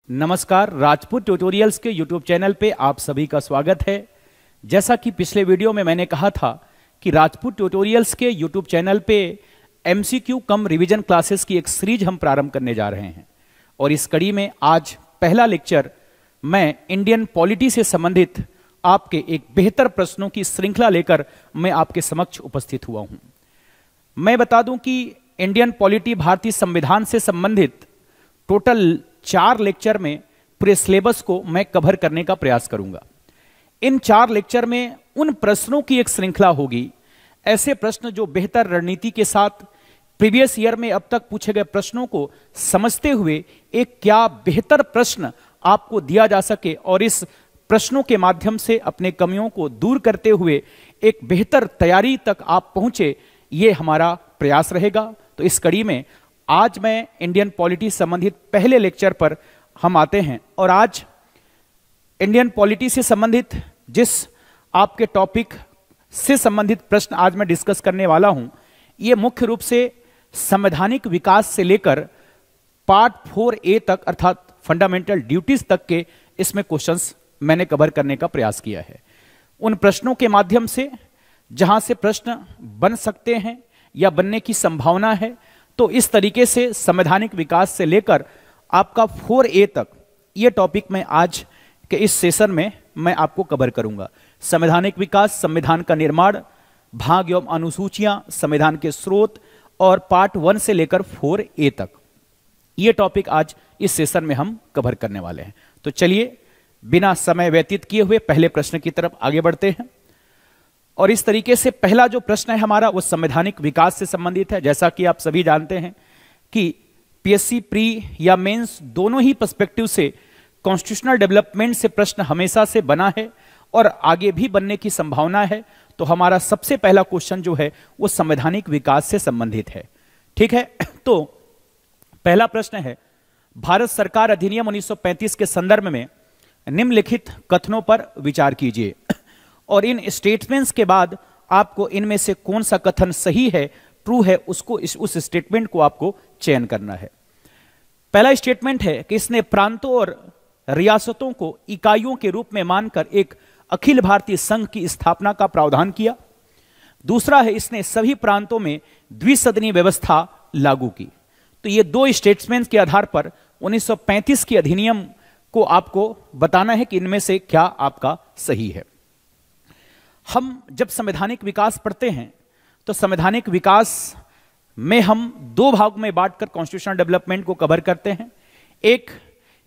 नमस्कार, राजपूत ट्यूटोरियल्स के YouTube channel पे आप सभी का स्वागत है। जैसा कि पिछले वीडियो में मैंने कहा था कि राजपूत ट्यूटोरियल्स के यूट्यूब चैनल पे एमसीक्यू कम रिवीजन क्लासेस की एक सीरीज हम प्रारंभ करने जा रहे हैं और इस कड़ी में आज पहला लेक्चर मैं इंडियन पॉलिटी से संबंधित आपके एक बेहतर प्रश्नों की श्रृंखला लेकर मैं आपके समक्ष उपस्थित हुआ हूं। मैं बता दूं कि इंडियन पॉलिटी भारतीय संविधान से संबंधित टोटल 4 लेक्चर में पूरे सिलेबस को मैं कवर करने का प्रयास करूंगा। इन 4 लेक्चर में उन प्रश्नों की एक श्रृंखला होगी, ऐसे प्रश्न जो बेहतर रणनीति के साथ प्रीवियस ईयर में अब तक पूछे गए प्रश्नों को समझते हुए एक क्या बेहतर प्रश्न आपको दिया जा सके और इस प्रश्नों के माध्यम से अपने कमियों को दूर करते हुए एक बेहतर तैयारी तक आप पहुंचे, ये हमारा प्रयास रहेगा। तो इस कड़ी में आज मैं इंडियन पॉलिटी संबंधित पहले लेक्चर पर हम आते हैं और आज इंडियन पॉलिटी से संबंधित जिस आपके टॉपिक से संबंधित प्रश्न आज मैं डिस्कस करने वाला हूं, ये मुख्य रूप से संवैधानिक विकास से लेकर पार्ट 4A तक अर्थात फंडामेंटल ड्यूटीज तक के इसमें क्वेश्चंस मैंने कवर करने का प्रयास किया है। उन प्रश्नों के माध्यम से जहां से प्रश्न बन सकते हैं या बनने की संभावना है, तो इस तरीके से संवैधानिक विकास से लेकर आपका 4A तक ये टॉपिक मैं आज के इस सेशन में मैं आपको कवर करूंगा। संवैधानिक विकास, संविधान का निर्माण, भाग एवं अनुसूचियां, संविधान के स्रोत और पार्ट 1 से लेकर 4A तक ये टॉपिक आज इस सेशन में हम कवर करने वाले हैं। तो चलिए बिना समय व्यतीत किए हुए पहले प्रश्न की तरफ आगे बढ़ते हैं। और इस तरीके से पहला जो प्रश्न है हमारा वो संवैधानिक विकास से संबंधित है। जैसा कि आप सभी जानते हैं कि पीएससी प्री या मेंस दोनों ही पर्सपेक्टिव से कॉन्स्टिट्यूशनल डेवलपमेंट से प्रश्न हमेशा से बना है और आगे भी बनने की संभावना है। तो हमारा सबसे पहला क्वेश्चन जो है वो संवैधानिक विकास से संबंधित है। ठीक है, तो पहला प्रश्न है, भारत सरकार अधिनियम 1935 के संदर्भ में निम्नलिखित कथनों पर विचार कीजिए और इन स्टेटमेंट्स के बाद आपको इनमें से कौन सा कथन सही है, ट्रू है, उसको उस स्टेटमेंट को आपको चयन करना है। पहला स्टेटमेंट है कि इसने प्रांतों और रियासतों को इकाइयों के रूप में मानकर एक अखिल भारतीय संघ की स्थापना का प्रावधान किया। दूसरा है, इसने सभी प्रांतों में द्विसदनीय व्यवस्था लागू की। तो ये 2 स्टेटमेंट्स के आधार पर 1935 की अधिनियम को आपको बताना है कि इनमें से क्या आपका सही है। हम जब संवैधानिक विकास पढ़ते हैं तो संवैधानिक विकास में हम 2 भाग में बांटकर कॉन्स्टिट्यूशनल डेवलपमेंट को कवर करते हैं। एक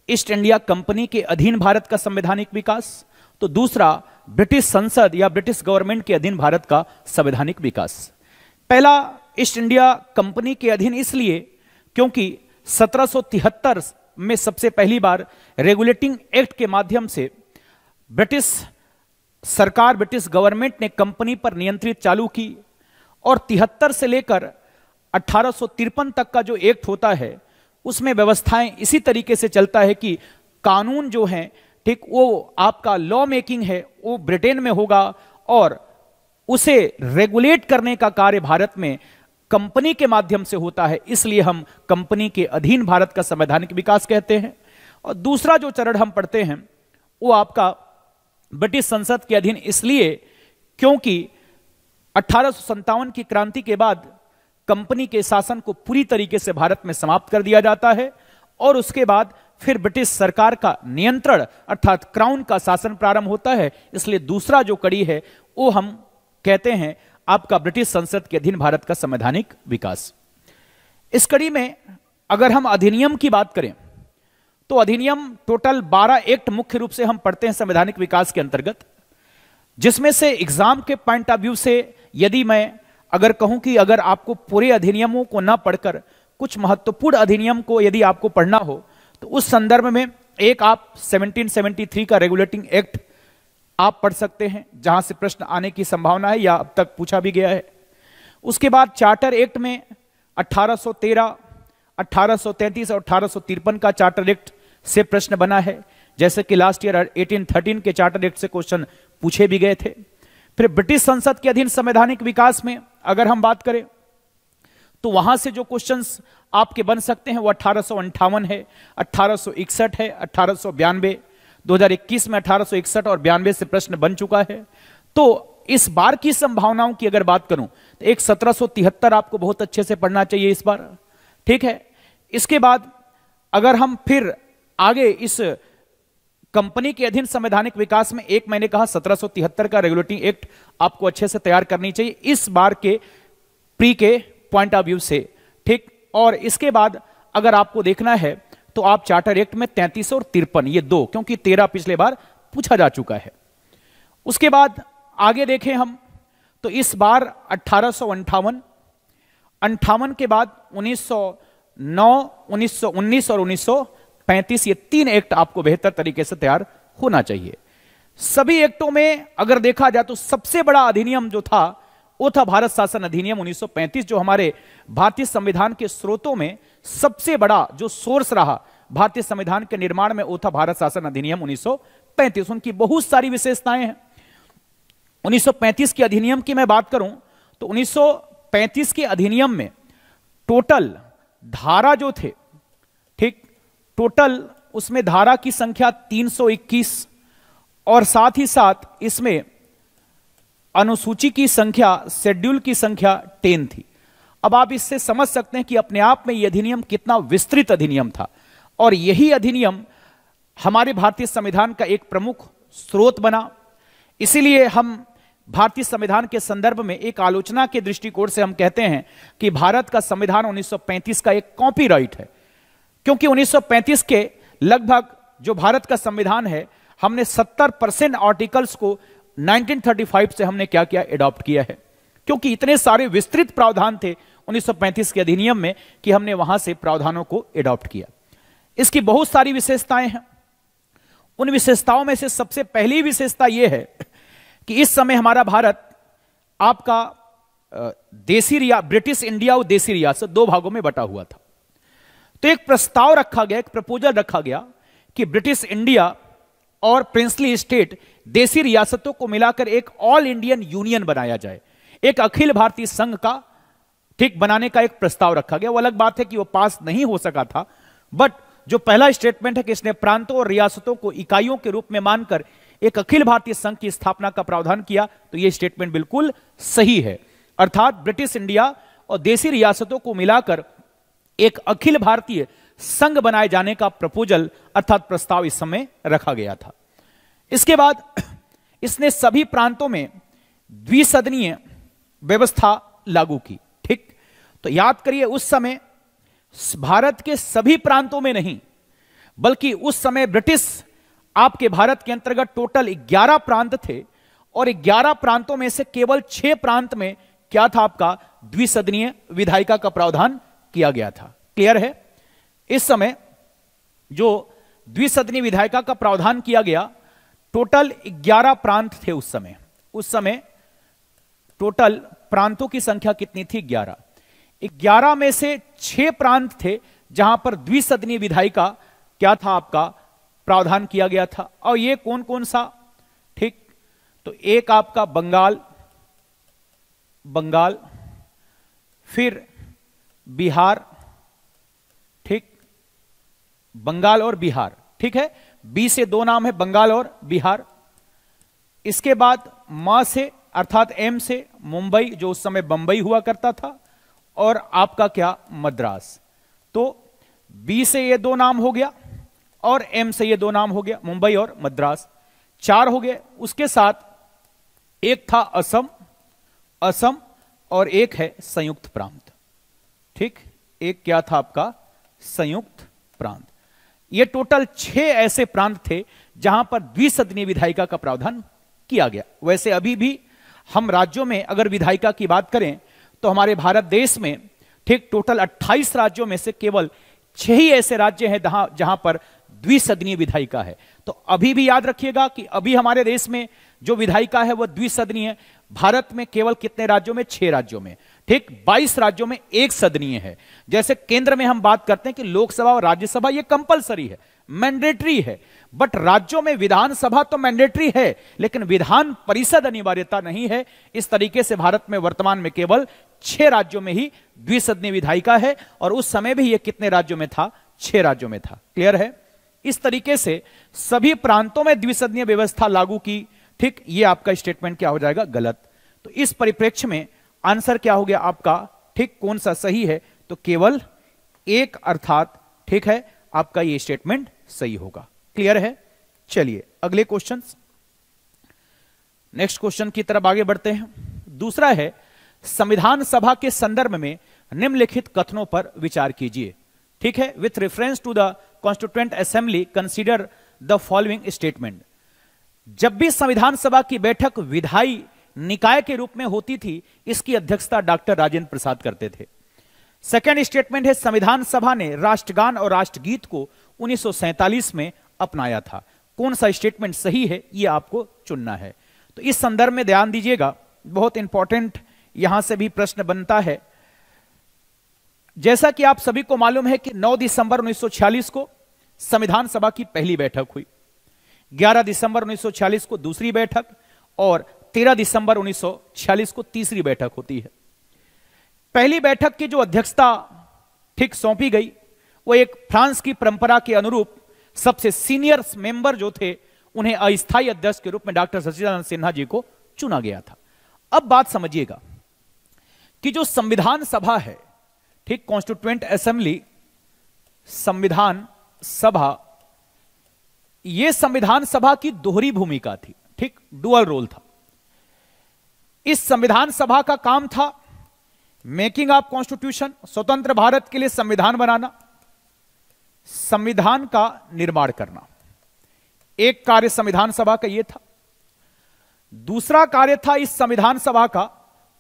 ईस्ट इंडिया कंपनी के अधीन भारत का संवैधानिक विकास, तो दूसरा ब्रिटिश संसद या ब्रिटिश गवर्नमेंट के अधीन भारत का संवैधानिक विकास। पहला ईस्ट इंडिया कंपनी के अधीन इसलिए क्योंकि 1773 में सबसे पहली बार रेगुलेटिंग एक्ट के माध्यम से ब्रिटिश सरकार, ब्रिटिश गवर्नमेंट ने कंपनी पर नियंत्रित चालू की और 73 से लेकर 1853 तक का जो एक्ट होता है उसमें व्यवस्थाएं इसी तरीके से चलता है कि कानून जो है, ठीक, वो आपका लॉ मेकिंग है वो ब्रिटेन में होगा और उसे रेगुलेट करने का कार्य भारत में कंपनी के माध्यम से होता है। इसलिए हम कंपनी के अधीन भारत का संवैधानिक विकास कहते हैं। और दूसरा जो चरण हम पढ़ते हैं वो आपका ब्रिटिश संसद के अधीन इसलिए क्योंकि 1857 की क्रांति के बाद कंपनी के शासन को पूरी तरीके से भारत में समाप्त कर दिया जाता है और उसके बाद फिर ब्रिटिश सरकार का नियंत्रण अर्थात क्राउन का शासन प्रारंभ होता है। इसलिए दूसरा जो कड़ी है वो हम कहते हैं आपका ब्रिटिश संसद के अधीन भारत का संवैधानिक विकास। इस कड़ी में अगर हम अधिनियम की बात करें तो अधिनियम टोटल 12 एक्ट मुख्य रूप से हम पढ़ते हैं संवैधानिक विकास के अंतर्गत, जिसमें से एग्जाम के पॉइंट ऑफ व्यू से यदि मैं अगर कहूं कि अगर आपको पूरे अधिनियमों को ना पढ़कर कुछ महत्वपूर्ण अधिनियम को यदि आपको पढ़ना हो तो उस संदर्भ में एक आप 1773 का रेगुलेटिंग एक्ट आप पढ़ सकते हैं, जहां से प्रश्न आने की संभावना है या अब तक पूछा भी गया है। उसके बाद चार्टर एक्ट में 1813, 1833 और 1853 का चार्टर एक्ट से प्रश्न बना है, जैसे कि लास्ट ईयर 1813 के चार्टर एक्ट से क्वेश्चन पूछे भी गए थे। फिर ब्रिटिश संसद के अधीन संवैधानिक विकास में अगर हम बात करें तो वहां से जो क्वेश्चंस आपके बन सकते हैं वो 1858 है, 1861 है, 1892, 2021 में 1861 और 92 से प्रश्न बन चुका है। तो इस बार की संभावनाओं की अगर बात करूं तो एक 1773 आपको बहुत अच्छे से पढ़ना चाहिए इस बार, ठीक है। इसके बाद अगर हम फिर आगे इस कंपनी के अधीन संवैधानिक विकास में एक मैंने कहा 1773 का रेगुलेटिंग एक्ट आपको अच्छे से तैयार करनी चाहिए इस बार के प्री के पॉइंट ऑफ व्यू से, ठीक। और इसके बाद अगर आपको देखना है तो आप चार्टर एक्ट में 33 और 53 ये दो, क्योंकि 13 पिछले बार पूछा जा चुका है। उसके बाद आगे देखें हम तो इस बार 1858 के बाद 1909, 1919 और 1935 ये 3 एक्ट आपको बेहतर तरीके से तैयार होना चाहिए। सभी एक्टों में अगर देखा जाए तो सबसे बड़ा अधिनियम जो था वो था भारत शासन अधिनियम 1935, जो हमारे भारतीय संविधान के स्रोतों में सबसे बड़ा जो सोर्स रहा भारतीय संविधान के निर्माण में वो था भारत शासन अधिनियम 1935। उनकी बहुत सारी विशेषताएं हैं। 1935 के अधिनियम की मैं बात करूं तो 1935 के अधिनियम में टोटल धारा जो थे, ठीक, टोटल उसमें धारा की संख्या 321 और साथ ही साथ इसमें अनुसूची की संख्या, शेड्यूल की संख्या 10 थी। अब आप इससे समझ सकते हैं कि अपने आप में यह अधिनियम कितना विस्तृत अधिनियम था और यही अधिनियम हमारे भारतीय संविधान का एक प्रमुख स्रोत बना। इसीलिए हम भारतीय संविधान के संदर्भ में एक आलोचना के दृष्टिकोण से हम कहते हैं कि भारत का संविधान 1935 का एक कॉपीराइट है, क्योंकि 1935 के लगभग जो भारत का संविधान है हमने 70% आर्टिकल्स को 1935 से हमने क्या किया, एडॉप्ट किया है, क्योंकि इतने सारे विस्तृत प्रावधान थे 1935 के अधिनियम में कि हमने वहां से प्रावधानों को एडॉप्ट किया। इसकी बहुत सारी विशेषताएं हैं। उन विशेषताओं में से सबसे पहली विशेषता यह है कि इस समय हमारा भारत आपका ब्रिटिश इंडिया और देसी रियासत दो भागों में बटा हुआ था। तो एक प्रस्ताव रखा गया, एक प्रपोजल रखा गया कि ब्रिटिश इंडिया और प्रिंसली स्टेट देसी रियासतों को मिलाकर एक ऑल इंडियन यूनियन बनाया जाए, एक अखिल भारतीय संघ का, ठीक, बनाने का एक प्रस्ताव रखा गया। वो अलग बात है कि वो पास नहीं हो सका था, बट जो पहला स्टेटमेंट है कि इसने प्रांतों और रियासतों को इकाइयों के रूप में मानकर एक अखिल भारतीय संघ की स्थापना का प्रावधान किया, तो यह स्टेटमेंट बिल्कुल सही है। अर्थात ब्रिटिश इंडिया और देसी रियासतों को मिलाकर एक अखिल भारतीय संघ बनाए जाने का प्रपोजल अर्थात प्रस्ताव इस समय रखा गया था। इसके बाद इसने सभी प्रांतों में द्विसदनीय व्यवस्था लागू की, ठीक। तो याद करिए उस समय भारत के सभी प्रांतों में नहीं, बल्कि उस समय ब्रिटिश आपके भारत के अंतर्गत टोटल 11 प्रांत थे और 11 प्रांतों में से केवल 6 प्रांत में क्या था, आपका द्विसदनीय विधायिका का प्रावधान किया गया था। क्लियर है? इस समय जो द्विसदनीय विधायिका का प्रावधान किया गया, टोटल 11 प्रांत थे उस समय। उस समय टोटल प्रांतों की संख्या कितनी थी? 11। 11 में से 6 प्रांत थे जहां पर द्विसदनीय विधायिका क्या था, आपका प्रावधान किया गया था। और ये कौन कौन सा? ठीक, तो एक आपका बंगाल, फिर बिहार, ठीक, बंगाल और बिहार, ठीक है। बी से 2 नाम है, बंगाल और बिहार। इसके बाद म से अर्थात एम से मुंबई, जो उस समय बंबई हुआ करता था, और आपका क्या, मद्रास। तो बी से ये 2 नाम हो गया और एम से ये 2 नाम हो गया, मुंबई और मद्रास, 4 हो गए। उसके साथ एक था असम और एक है संयुक्त प्रांत, ठीक। एक क्या था आपका, संयुक्त प्रांत। ये टोटल 6 ऐसे प्रांत थे जहां पर द्विसदनीय विधायिका का प्रावधान किया गया। वैसे अभी भी हम राज्यों में अगर विधायिका की बात करें तो हमारे भारत देश में, ठीक, टोटल 28 राज्यों में से केवल 6 ही ऐसे राज्य हैं जहां पर द्विसदनीय विधायिका है। तो अभी भी याद रखिएगा कि अभी हमारे देश में जो विधायिका है वह द्विसदनीय है। भारत में केवल कितने राज्यों में? 6 राज्यों में, ठीक। 22 राज्यों में एक सदनीय है। जैसे केंद्र में हम बात करते हैं कि लोकसभा और राज्यसभा ये कंपलसरी है, मैंडेटरी है। बट राज्यों में विधानसभा तो मैंडेटरी है, लेकिन विधान परिषद अनिवार्यता नहीं है। इस तरीके से भारत में वर्तमान में केवल 6 राज्यों में ही द्विसदनीय विधायिका है, और उस समय भी यह कितने राज्यों में था? 6 राज्यों में था। क्लियर है? इस तरीके से सभी प्रांतों में द्विसदनीय व्यवस्था लागू की। ठीक, ये आपका स्टेटमेंट क्या हो जाएगा? गलत। तो इस परिप्रेक्ष्य में आंसर क्या हो गया आपका? ठीक, कौन सा सही है? तो केवल एक, अर्थात ठीक है, आपका ये स्टेटमेंट सही होगा। क्लियर है? चलिए अगले क्वेश्चन, नेक्स्ट क्वेश्चन की तरफ आगे बढ़ते हैं। दूसरा है, संविधान सभा के संदर्भ में निम्नलिखित कथनों पर विचार कीजिए। ठीक है, with reference to the constituent assembly consider the following statement. जब भी संविधान सभा की बैठक विधायी निकाय के रूप में होती थी, इसकी अध्यक्षता डॉक्टर राजेंद्र प्रसाद करते थे। सेकेंड स्टेटमेंट है, संविधान सभा ने राष्ट्रगान और राष्ट्रगीत को 1947 में अपनाया था। कौन सा स्टेटमेंट सही है, यह आपको चुनना है। तो इस संदर्भ में ध्यान दीजिएगा, बहुत इंपॉर्टेंट यहां से भी प्रश्न बनता है। जैसा कि आप सभी को मालूम है कि 9 दिसंबर 1946 को संविधान सभा की पहली बैठक हुई, 11 दिसंबर 1946 को दूसरी बैठक, और 13 दिसंबर 1946 को तीसरी बैठक होती है। पहली बैठक की जो अध्यक्षता ठीक सौंपी गई, वो एक फ्रांस की परंपरा के अनुरूप सबसे सीनियर मेंबर जो थे, उन्हें अस्थायी अध्यक्ष के रूप में डॉक्टर सच्चिदानंद सिन्हा जी को चुना गया था। अब बात समझिएगा कि जो संविधान सभा है, ठीक, कॉन्स्टिट्यूएंट असेंबली, संविधान सभा, यह संविधान सभा की दोहरी भूमिका थी। ठीक, डुअल रोल था। इस संविधान सभा का काम था मेकिंग ऑफ कॉन्स्टिट्यूशन, स्वतंत्र भारत के लिए संविधान बनाना, संविधान का निर्माण करना। एक कार्य संविधान सभा का यह था। दूसरा कार्य था इस संविधान सभा का,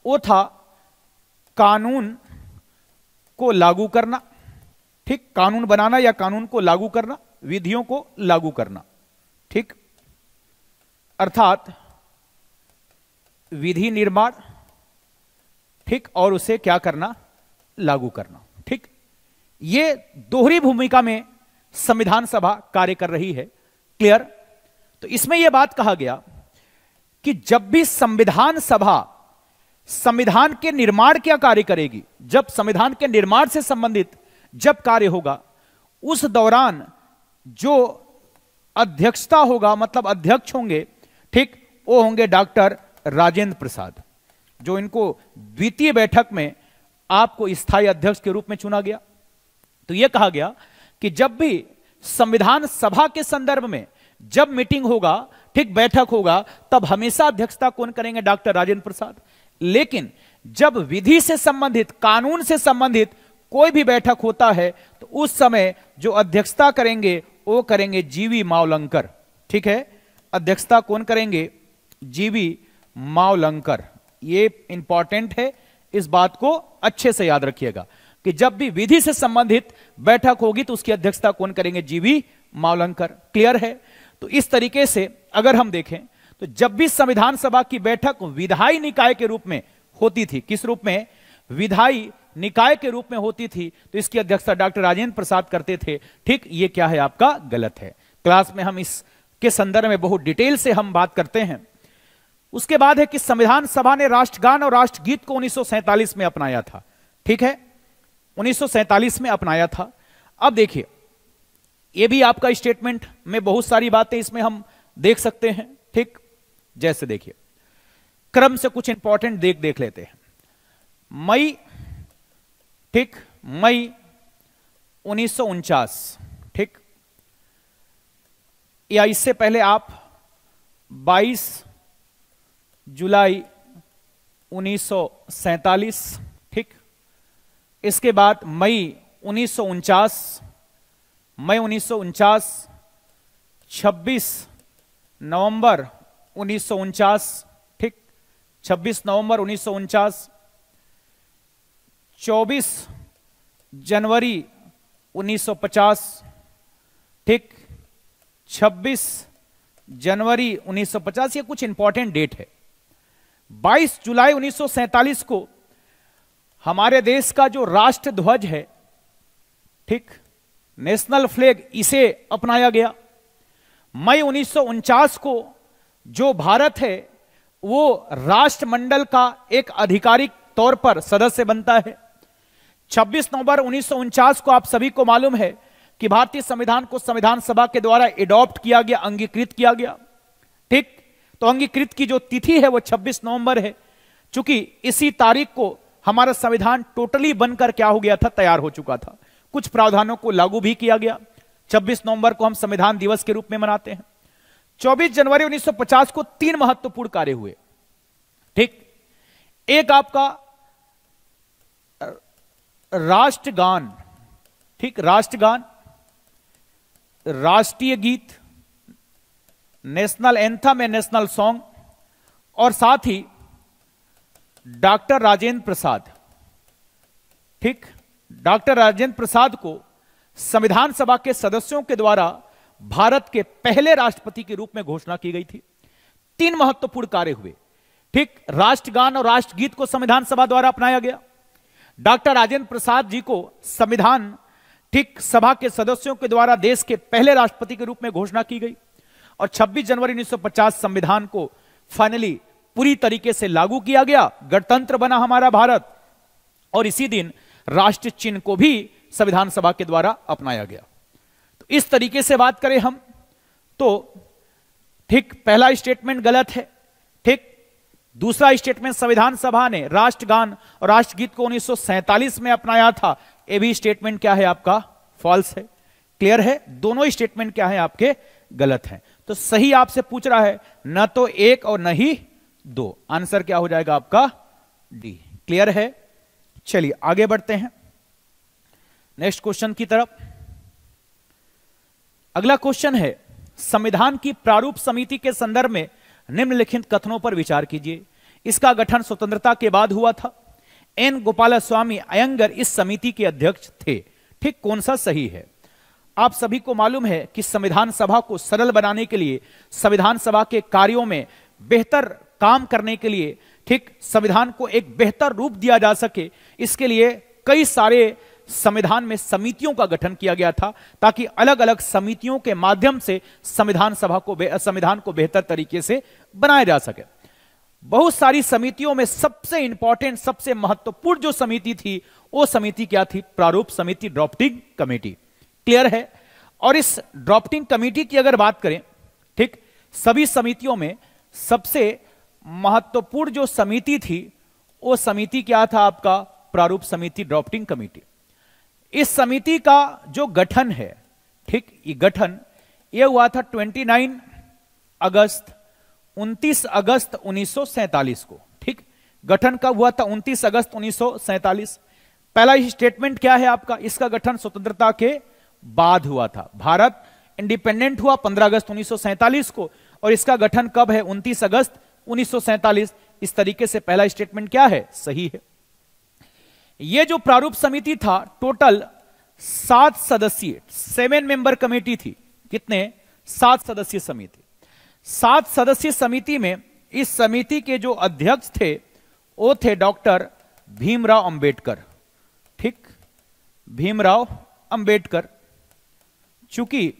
वो था कानून को लागू करना। ठीक, कानून बनाना या कानून को लागू करना, विधियों को लागू करना। ठीक, अर्थात विधि निर्माण, ठीक, और उसे क्या करना? लागू करना। ठीक, ये दोहरी भूमिका में संविधान सभा कार्य कर रही है। क्लियर? तो इसमें यह बात कहा गया कि जब भी संविधान सभा संविधान के निर्माण क्या कार्य करेगी, जब संविधान के निर्माण से संबंधित जब कार्य होगा, उस दौरान जो अध्यक्षता होगा, मतलब अध्यक्ष होंगे, ठीक, वो होंगे डॉक्टर राजेंद्र प्रसाद, जो इनको द्वितीय बैठक में आपको स्थायी अध्यक्ष के रूप में चुना गया। तो यह कहा गया कि जब भी संविधान सभा के संदर्भ में जब मीटिंग होगा, ठीक, बैठक होगा, तब हमेशा अध्यक्षता कौन करेंगे? डॉक्टर राजेंद्र प्रसाद। लेकिन जब विधि से संबंधित, कानून से संबंधित कोई भी बैठक होता है, तो उस समय जो अध्यक्षता करेंगे वो करेंगे जीवी मावलंकर। ठीक है, अध्यक्षता कौन करेंगे? जीवी मावलंकर। ये इंपॉर्टेंट है, इस बात को अच्छे से याद रखिएगा कि जब भी विधि से संबंधित बैठक होगी तो उसकी अध्यक्षता कौन करेंगे? जीवी मावलंकर। क्लियर है? तो इस तरीके से अगर हम देखें तो जब भी संविधान सभा की बैठक विधायी निकाय के रूप में होती थी, किस रूप में? विधायी निकाय के रूप में होती थी, तो इसकी अध्यक्षता डॉक्टर राजेंद्र प्रसाद करते थे। ठीक, ये क्या है आपका? गलत है। क्लास में हम इसके संदर्भ में बहुत डिटेल से हम बात करते हैं। उसके बाद है कि संविधान सभा ने राष्ट्रगान और राष्ट्रगीत को 1947 में अपनाया था। ठीक है, 1947 में अपनाया था। अब देखिए, यह भी आपका स्टेटमेंट में बहुत सारी बातें इसमें हम देख सकते हैं। ठीक, जैसे देखिए, क्रम से कुछ इंपॉर्टेंट देख लेते हैं। मई, ठीक, मई 1949, ठीक, या इससे पहले आप 22 जुलाई 1947, ठीक, इसके बाद मई 1949, मई 1949, 26 नवंबर 1949, ठीक, 26 नवंबर 1949, 24 जनवरी 1950, ठीक, 26 जनवरी 1950, ये कुछ इंपॉर्टेंट डेट है। 22 जुलाई 1947 को हमारे देश का जो राष्ट्र ध्वज है, ठीक, नेशनल फ्लैग इसे अपनाया गया। मई 1949 को जो भारत है वो राष्ट्रमंडल का एक आधिकारिक तौर पर सदस्य बनता है। 26 नवंबर 1949 को आप सभी को मालूम है कि भारतीय संविधान को संविधान सभा के द्वारा एडॉप्ट किया गया, अंगीकृत किया गया। ठीक, तो अंगीकृत की जो तिथि है वो 26 नवंबर है। चूंकि इसी तारीख को हमारा संविधान टोटली बनकर क्या हो गया था, तैयार हो चुका था। कुछ प्रावधानों को लागू भी किया गया। 26 नवंबर को हम संविधान दिवस के रूप में मनाते हैं। 24 जनवरी 1950 को 3 महत्वपूर्ण कार्य हुए। ठीक, एक आपका राष्ट्रगान, ठीक, राष्ट्रगान, राष्ट्रीय गीत, national anthem and national song, और साथ ही डॉक्टर राजेंद्र प्रसाद, ठीक, डॉक्टर राजेंद्र प्रसाद को संविधान सभा के सदस्यों के द्वारा भारत के पहले राष्ट्रपति के रूप में घोषणा की गई थी। 3 महत्वपूर्ण कार्य हुए। ठीक, राष्ट्रगान और राष्ट्रगीत को संविधान सभा द्वारा अपनाया गया। डॉक्टर राजेंद्र प्रसाद जी को संविधान, ठीक, सभा के सदस्यों के द्वारा देश के पहले राष्ट्रपति के रूप में घोषणा की गई। और 26 जनवरी 1950 संविधान को फाइनली पूरी तरीके से लागू किया गया। गणतंत्र बना हमारा भारत। और इसी दिन राष्ट्रीय चिन्ह को भी संविधान सभा के द्वारा अपनाया गया। तो इस तरीके से बात करें हम तो, ठीक, पहला स्टेटमेंट गलत है। ठीक, दूसरा स्टेटमेंट संविधान सभा ने राष्ट्रगान और राष्ट्रगीत को 1947 में अपनाया था, ये भी स्टेटमेंट क्या है आपका, फॉल्स है। क्लियर है, दोनों स्टेटमेंट क्या है आपके, गलत हैं। तो सही आपसे पूछ रहा है न तो 1 और न ही 2, आंसर क्या हो जाएगा आपका, डी। क्लियर है, चलिए आगे बढ़ते हैं नेक्स्ट क्वेश्चन की तरफ। अगला क्वेश्चन है, संविधान की प्रारूप समिति के संदर्भ में निम्नलिखित कथनों पर विचार कीजिए। इसका गठन स्वतंत्रता के बाद हुआ था। एन गोपालस्वामी अयंगर इस समिति के अध्यक्ष थे। ठीक, कौन सा सही है? आप सभी को मालूम है कि संविधान सभा को सरल बनाने के लिए, संविधान सभा के कार्यों में बेहतर काम करने के लिए, ठीक, संविधान को एक बेहतर रूप दिया जा सके, इसके लिए कई सारे संविधान में समितियों का गठन किया गया था, ताकि अलग अलग समितियों के माध्यम से संविधान को बेहतर तरीके से बनाया जा सके। बहुत सारी समितियों में सबसे इंपॉर्टेंट, सबसे महत्वपूर्ण जो समिति थी वो समिति क्या थी? प्रारूप समिति, ड्राफ्टिंग कमेटी। क्लियर है? और इस ड्राफ्टिंग कमेटी की अगर बात करें, ठीक, सभी समितियों में सबसे महत्वपूर्ण जो समिति थी वो समिति क्या था आपका? प्रारूप समिति, ड्राफ्टिंग कमेटी। इस समिति का जो गठन है, ठीक, ये गठन ये हुआ था 29 अगस्त 1947 को। ठीक, गठन कब हुआ था? 29 अगस्त 1947। पहला स्टेटमेंट क्या है आपका? इसका गठन स्वतंत्रता के बाद हुआ था। भारत इंडिपेंडेंट हुआ 15 अगस्त 1947 को, और इसका गठन कब है? 29 अगस्त 1947। इस तरीके से पहला स्टेटमेंट क्या है? सही है। यह जो प्रारूप समिति था, टोटल 7 सदस्यीय 7 मेंबर कमेटी थी। कितने? 7 सदस्यीय समिति। 7 सदस्यीय समिति में इस समिति के जो अध्यक्ष थे वो थे डॉक्टर भीमराव अंबेडकर। ठीक, भीमराव अंबेडकर। चूंकि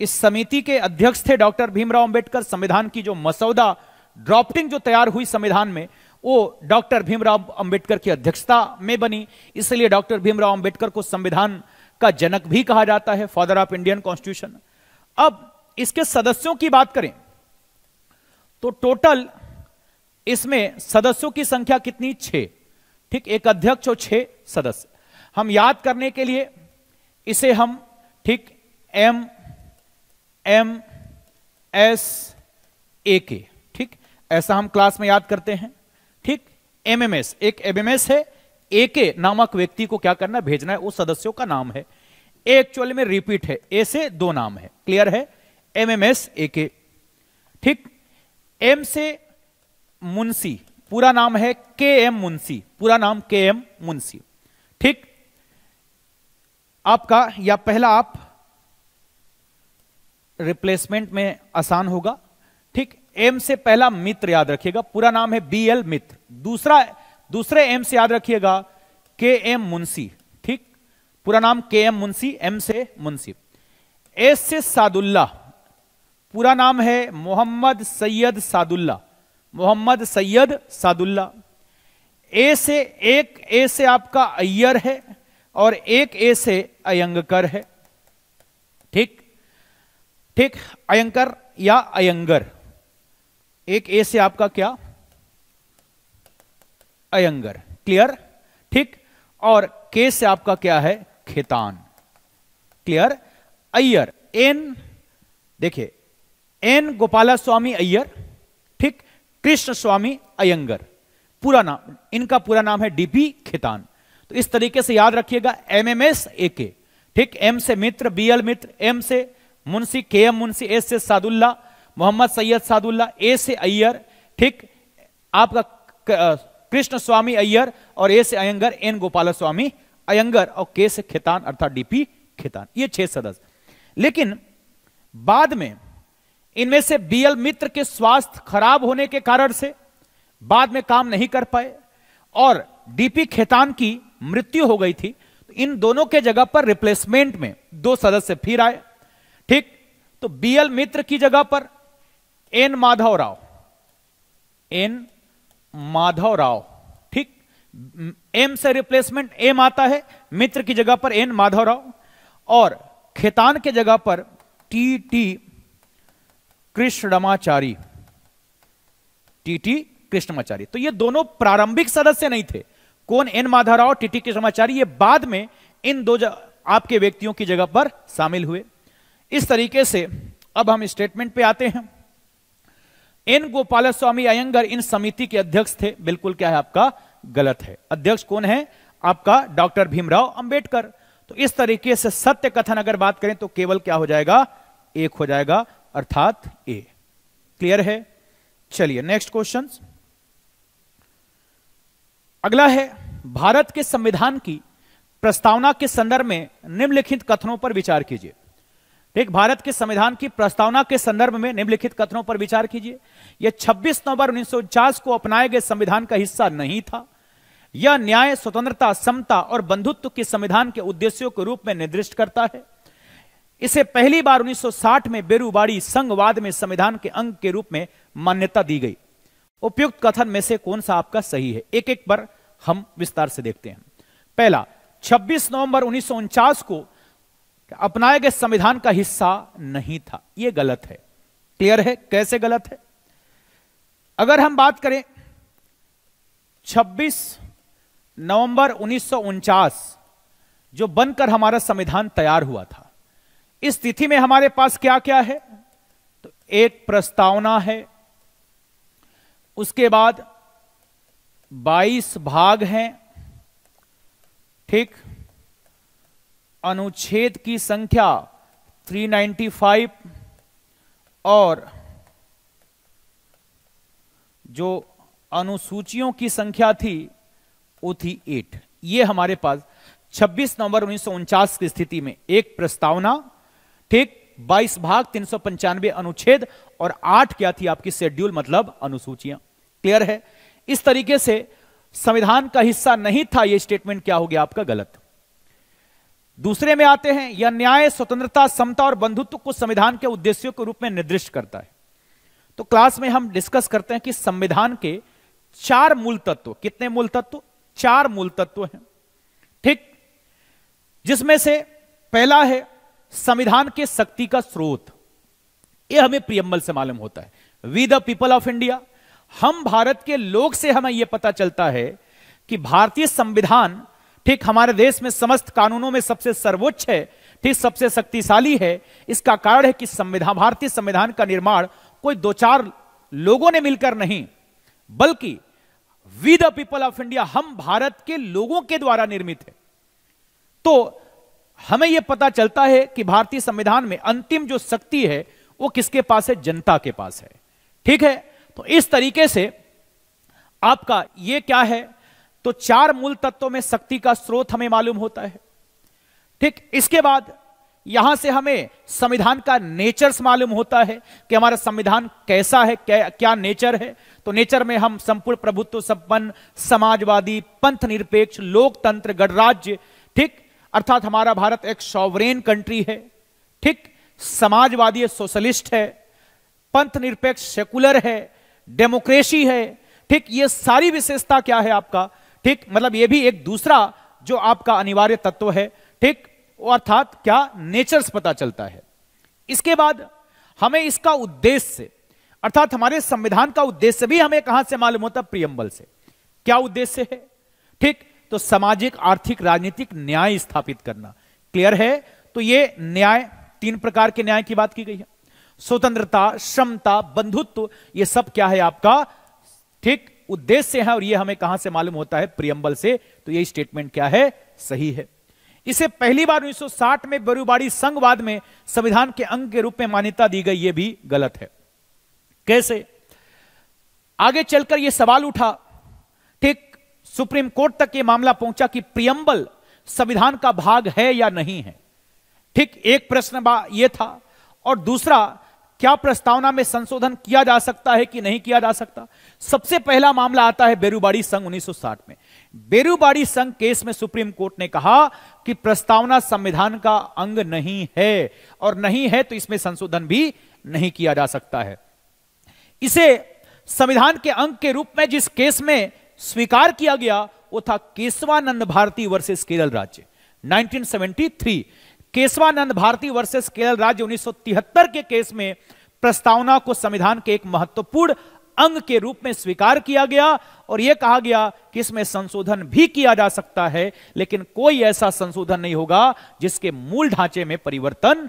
इस समिति के अध्यक्ष थे डॉक्टर भीमराव अंबेडकर, संविधान की जो मसौदा ड्राफ्टिंग जो तैयार हुई संविधान में, वो डॉक्टर भीमराव अंबेडकर की अध्यक्षता में बनी। इसलिए डॉक्टर भीमराव अंबेडकर को संविधान का जनक भी कहा जाता है, फादर ऑफ इंडियन कॉन्स्टिट्यूशन। अब इसके सदस्यों की बात करें तो टोटल इसमें सदस्यों की संख्या कितनी? 6। ठीक, एक अध्यक्ष और 6 सदस्य। हम याद करने के लिए इसे हम, ठीक, MMSAK, ठीक, ऐसा हम क्लास में याद करते हैं। ठीक, MMS, एक MMS है, AK नामक व्यक्ति को क्या करना? भेजना है, वो सदस्यों का नाम है। एक्चुअली में रिपीट है, A से 2 नाम है। क्लियर है? MMSAK। ठीक, M से मुंशी, पूरा नाम है KM मुंशी, पूरा नाम KM मुंशी। ठीक, आपका या पहला आप रिप्लेसमेंट में आसान होगा। ठीक, M से पहला मित्र याद रखिएगा, पूरा नाम है BL मित्र। दूसरे M से याद रखिएगा KM मुंशी। ठीक, पूरा नाम के एम मुंशी, एम से मुंशी। एस से सादुल्ला, पूरा नाम है मोहम्मद सैयद सादुल्ला, मोहम्मद सैयद सादुल्ला। ए से आपका अय्यर है और एक ए से अयंगकर है। ठीक ठीक, अयंकर या अयंगर, एक ए से आपका क्या, अयंगर। क्लियर? ठीक। और के से आपका क्या है, खेतान। क्लियर? अय्यर, एन देखिए, एन गोपाला स्वामी अय्यर, ठीक, कृष्ण स्वामी अयंगर, पूरा नाम, इनका पूरा नाम है डीपी खेतान। तो इस तरीके से याद रखिएगा, एमएमएस एके, ठीक, एम से मित्र, बीएल मित्र, एम से मुंशी, के एम मुंशी, एस से सादुल्ला, मोहम्मद सैयद सादुल्ला, ए से अय्यर, ठीक, आपका कृष्ण स्वामी अय्यर, और ए से अयंगर, एन गोपाला स्वामी अयंगर, और के से खेतान अर्थात डीपी खेतान। ये 6 सदस्य। लेकिन बाद में इनमें से बीएल मित्र के स्वास्थ्य खराब होने के कारण से बाद में काम नहीं कर पाए और डीपी खेतान की मृत्यु हो गई थी। तो इन दोनों के जगह पर रिप्लेसमेंट में 2 सदस्य फिर आए। ठीक, तो बीएल मित्र की जगह पर एन माधवराव, एन माधवराव, ठीक, एम से रिप्लेसमेंट एम आता है, मित्र की जगह पर एन माधवराव, और खेतान के जगह पर T T Krishnamachari, T T Krishnamachari. तो ये दोनों प्रारंभिक सदस्य नहीं थे। कौन? N Madhavrao, T T Krishnamachari. ये बाद में इन 2 आपके व्यक्तियों की जगह पर शामिल हुए। इस तरीके से अब हम स्टेटमेंट पे आते हैं। एन गोपाल स्वामी अयंगर इन समिति के अध्यक्ष थे। बिल्कुल क्या है आपका, गलत है। अध्यक्ष कौन है? आपका डॉक्टर भीमराव अंबेडकर। तो इस तरीके से सत्य कथन अगर बात करें तो केवल क्या हो जाएगा, 1 हो जाएगा, अर्थात ए। क्लियर है? चलिए नेक्स्ट क्वेश्चन। अगला है, भारत के संविधान की प्रस्तावना के संदर्भ में निम्नलिखित कथनों पर विचार कीजिए। ठीक, भारत के संविधान की प्रस्तावना के संदर्भ में निम्नलिखित कथनों पर विचार कीजिए। यह 26 नवंबर 1949 को अपनाए गए संविधान का हिस्सा नहीं था। यह न्याय, स्वतंत्रता, समता और बंधुत्व के संविधान के उद्देश्यों के रूप में निर्दिष्ट करता है। इसे पहली बार 1960 में बेरूबाड़ी संघवाद में संविधान के अंग के रूप में मान्यता दी गई। उपयुक्त कथन में से कौन सा आपका सही है? एक एक पर हम विस्तार से देखते हैं। पहला, 26 नवंबर 1949 को अपनाए गए संविधान का हिस्सा नहीं था। यह गलत है। क्लियर है? कैसे गलत है? अगर हम बात करें 26 नवंबर 1949 जो बनकर हमारा संविधान तैयार हुआ था, इस तिथि में हमारे पास क्या क्या है? तो एक प्रस्तावना है, उसके बाद 22 भाग हैं, ठीक, अनुच्छेद की संख्या 395 और जो अनुसूचियों की संख्या थी वो थी 8। ये हमारे पास 26 नवंबर 1949 की स्थिति में एक प्रस्तावना, ठीक, 22 भाग, 395 अनुच्छेद और 8 क्या थी आपकी शेड्यूल, मतलब अनुसूचियां। क्लियर है? इस तरीके से संविधान का हिस्सा नहीं था, यह स्टेटमेंट क्या हो गया आपका, गलत। दूसरे में आते हैं, यह न्याय, स्वतंत्रता, समता और बंधुत्व को संविधान के उद्देश्यों के रूप में निर्दिष्ट करता है। तो क्लास में हम डिस्कस करते हैं कि संविधान के 4 मूल तत्व, कितने मूल तत्व? 4 मूल तत्व हैं, ठीक, जिसमें से पहला है संविधान के शक्ति का स्रोत। यह हमें प्रियम्बल से मालूम होता है, we the people of India. हम भारत के लोग से हमें यह पता चलता है कि भारतीय संविधान, ठीक, हमारे देश में समस्त कानूनों में सबसे सर्वोच्च है, ठीक, सबसे शक्तिशाली है। इसका कारण है कि संविधान, भारतीय संविधान का निर्माण कोई 2-4 लोगों ने मिलकर नहीं, बल्कि we the people of India, हम भारत के लोगों के द्वारा निर्मित है। तो हमें यह पता चलता है कि भारतीय संविधान में अंतिम जो शक्ति है वो किसके पास है? जनता के पास है। ठीक है? तो इस तरीके से आपका ये क्या है? तो 4 मूल तत्वों में शक्ति का स्रोत हमें मालूम होता है। ठीक, इसके बाद यहां से हमें संविधान का नेचर्स मालूम होता है कि हमारा संविधान कैसा है, क्या नेचर है। तो नेचर में हम संपूर्ण प्रभुत्व संपन्न, समाजवादी, पंथ निरपेक्ष, लोकतंत्र, गणराज्य, ठीक, अर्थात हमारा भारत एक सॉवरेन कंट्री है, ठीक, समाजवादी सोशलिस्ट है, पंथ निरपेक्ष सेकुलर है, डेमोक्रेसी है, ठीक, ये सारी विशेषता क्या है आपका, ठीक, मतलब ये भी एक दूसरा जो आपका अनिवार्य तत्व है, ठीक, अर्थात क्या नेचर्स पता चलता है। इसके बाद हमें इसका उद्देश्य अर्थात हमारे संविधान का उद्देश्य भी हमें कहां से मालूम होता, प्रियम्बल से। क्या उद्देश्य है, ठीक, तो सामाजिक आर्थिक राजनीतिक न्याय स्थापित करना। क्लियर है, तो ये न्याय, 3 प्रकार के न्याय की बात की गई है, स्वतंत्रता, समता, बंधुत्व, ये सब क्या है आपका, ठीक, उद्देश्य है, और ये हमें कहां से मालूम होता है, प्रियम्बल से। तो ये स्टेटमेंट क्या है, सही है। इसे पहली बार 1960 में बरूवाड़ी संघवाद में संविधान के अंग के रूप में मान्यता दी गई, ये भी गलत है। कैसे, आगे चलकर यह सवाल उठा, ठीक, सुप्रीम कोर्ट तक यह मामला पहुंचा कि प्रियम्बल संविधान का भाग है या नहीं है, ठीक, एक प्रश्न यह था, और दूसरा, क्या प्रस्तावना में संशोधन किया जा सकता है कि नहीं किया जा सकता। सबसे पहला मामला आता है बेरूबाड़ी संघ 1960 में। बेरूबाड़ी संघ केस में सुप्रीम कोर्ट ने कहा कि प्रस्तावना संविधान का अंग नहीं है, और नहीं है तो इसमें संशोधन भी नहीं किया जा सकता है। इसे संविधान के अंग के रूप में जिस केस में स्वीकार किया गया वो था केशवानंद भारती वर्सेस केरल राज्य 1973। केशवानंद भारती वर्सेस केरल राज्य 1973 के केस में प्रस्तावना को संविधान के एक महत्वपूर्ण अंग के रूप में स्वीकार किया गया, और यह कहा गया कि इसमें संशोधन भी किया जा सकता है, लेकिन कोई ऐसा संशोधन नहीं होगा जिसके मूल ढांचे में परिवर्तन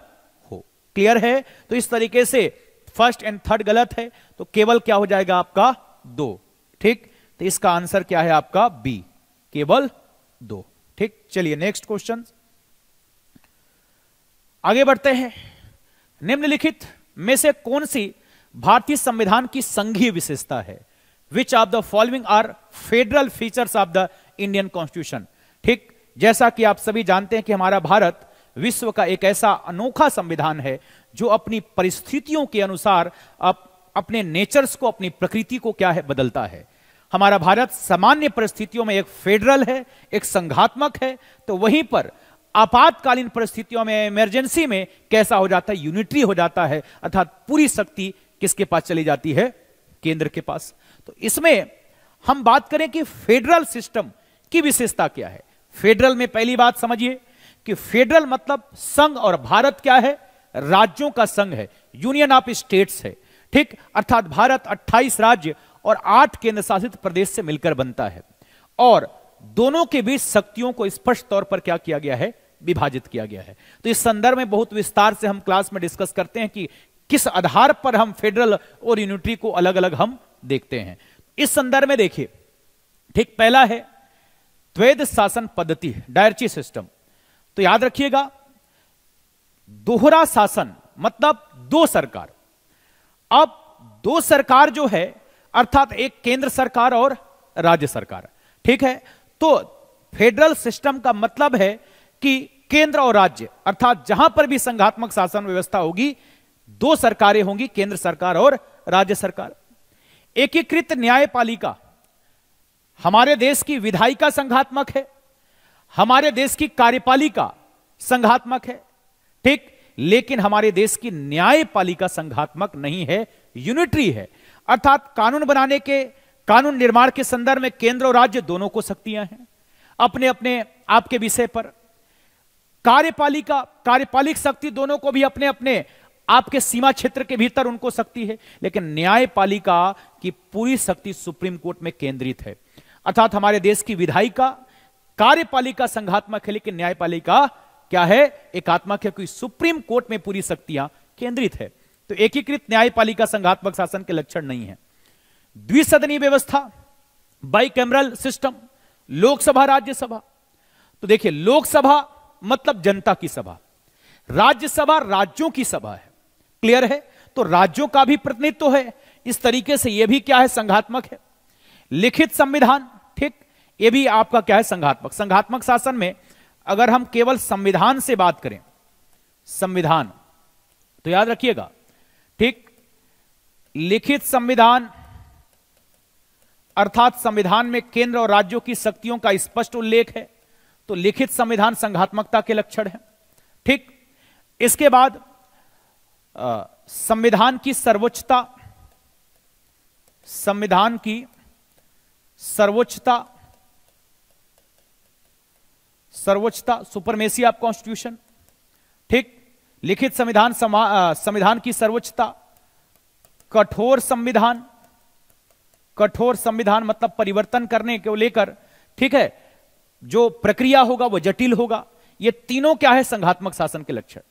हो। क्लियर है, तो इस तरीके से फर्स्ट एंड थर्ड गलत है, तो केवल क्या हो जाएगा आपका 2, ठीक, तो इसका आंसर क्या है आपका बी, केवल 2, ठीक। चलिए नेक्स्ट क्वेश्चन आगे बढ़ते हैं। निम्नलिखित में से कौन सी भारतीय संविधान की संघीय विशेषता है, which of the following are federal features of the Indian constitution, ठीक। जैसा कि आप सभी जानते हैं कि हमारा भारत विश्व का एक ऐसा अनोखा संविधान है जो अपनी परिस्थितियों के अनुसार अपने नेचर्स को, अपनी प्रकृति को क्या है बदलता है। हमारा भारत सामान्य परिस्थितियों में एक फेडरल है, एक संघात्मक है, तो वहीं पर आपातकालीन परिस्थितियों में, इमरजेंसी में कैसा हो जाता है, यूनिटरी हो जाता है, अर्थात पूरी शक्ति किसके पास चली जाती है, केंद्र के पास। तो इसमें हम बात करें कि फेडरल सिस्टम की विशेषता क्या है। फेडरल में पहली बात समझिए कि फेडरल मतलब संघ, और भारत क्या है, राज्यों का संघ है, यूनियन ऑफ स्टेट्स है, ठीक, अर्थात भारत 28 राज्य और 8 केंद्र शासित प्रदेश से मिलकर बनता है, और दोनों के बीच शक्तियों को स्पष्ट तौर पर क्या किया गया है, विभाजित किया गया है। तो इस संदर्भ में बहुत विस्तार से हम क्लास में डिस्कस करते हैं कि किस आधार पर हम फेडरल और यूनिटरी को अलग अलग हम देखते हैं। इस संदर्भ में देखिए, ठीक, पहला है द्वैध शासन पद्धति, डायरची सिस्टम। तो याद रखिएगा, दोहरा शासन मतलब 2 सरकार। अब 2 सरकार जो है, अर्थात एक केंद्र सरकार और राज्य सरकार, ठीक है। तो फेडरल सिस्टम का मतलब है कि केंद्र और राज्य, अर्थात जहां पर भी संघात्मक शासन व्यवस्था होगी 2 सरकारें होंगी, केंद्र सरकार और राज्य सरकार। एकीकृत न्यायपालिका, हमारे देश की विधायिका संघात्मक है, हमारे देश की कार्यपालिका संघात्मक है, ठीक, लेकिन हमारे देश की न्यायपालिका संघात्मक नहीं है, यूनिटरी है। अर्थात कानून बनाने के, कानून निर्माण के संदर्भ में केंद्र और राज्य दोनों को शक्तियां हैं अपने अपने आपके विषय पर। कार्यपालिका, कार्यपालिक शक्ति दोनों को भी अपने अपने आपके सीमा क्षेत्र के भीतर उनको शक्ति है, लेकिन न्यायपालिका की पूरी शक्ति सुप्रीम कोर्ट में केंद्रित है। अर्थात हमारे देश की विधायिका, कार्यपालिका संघात्मक है, लेकिन न्यायपालिका क्या है, एकात्मक है, क्योंकि सुप्रीम कोर्ट में पूरी शक्तियां केंद्रित है। तो एकीकृत न्यायपालिका संघात्मक शासन के लक्षण नहीं है। द्विसदनीय व्यवस्था, बाइकैमरल सिस्टम, लोकसभा राज्यसभा। तो देखिए, लोकसभा मतलब जनता की सभा, राज्यसभा राज्यों की सभा है। क्लियर है, तो राज्यों का भी प्रतिनिधित्व है। इस तरीके से यह भी क्या है, संघात्मक है। लिखित संविधान, ठीक, यह भी आपका क्या है, संघात्मक। संघात्मक शासन में अगर हम केवल संविधान से बात करें, संविधान, तो याद रखिएगा, ठीक, लिखित संविधान अर्थात संविधान में केंद्र और राज्यों की शक्तियों का स्पष्ट उल्लेख है। तो लिखित संविधान संघात्मकता के लक्षण है। ठीक, इसके बाद संविधान की सर्वोच्चता, संविधान की सर्वोच्चता, सर्वोच्चता, सुपरमेसी ऑफ कॉन्स्टिट्यूशन। ठीक, लिखित संविधान, संविधान की सर्वोच्चता, कठोर संविधान, कठोर संविधान मतलब परिवर्तन करने को लेकर, ठीक है, जो प्रक्रिया होगा वो जटिल होगा। ये तीनों क्या है? संघात्मक शासन के लक्षण।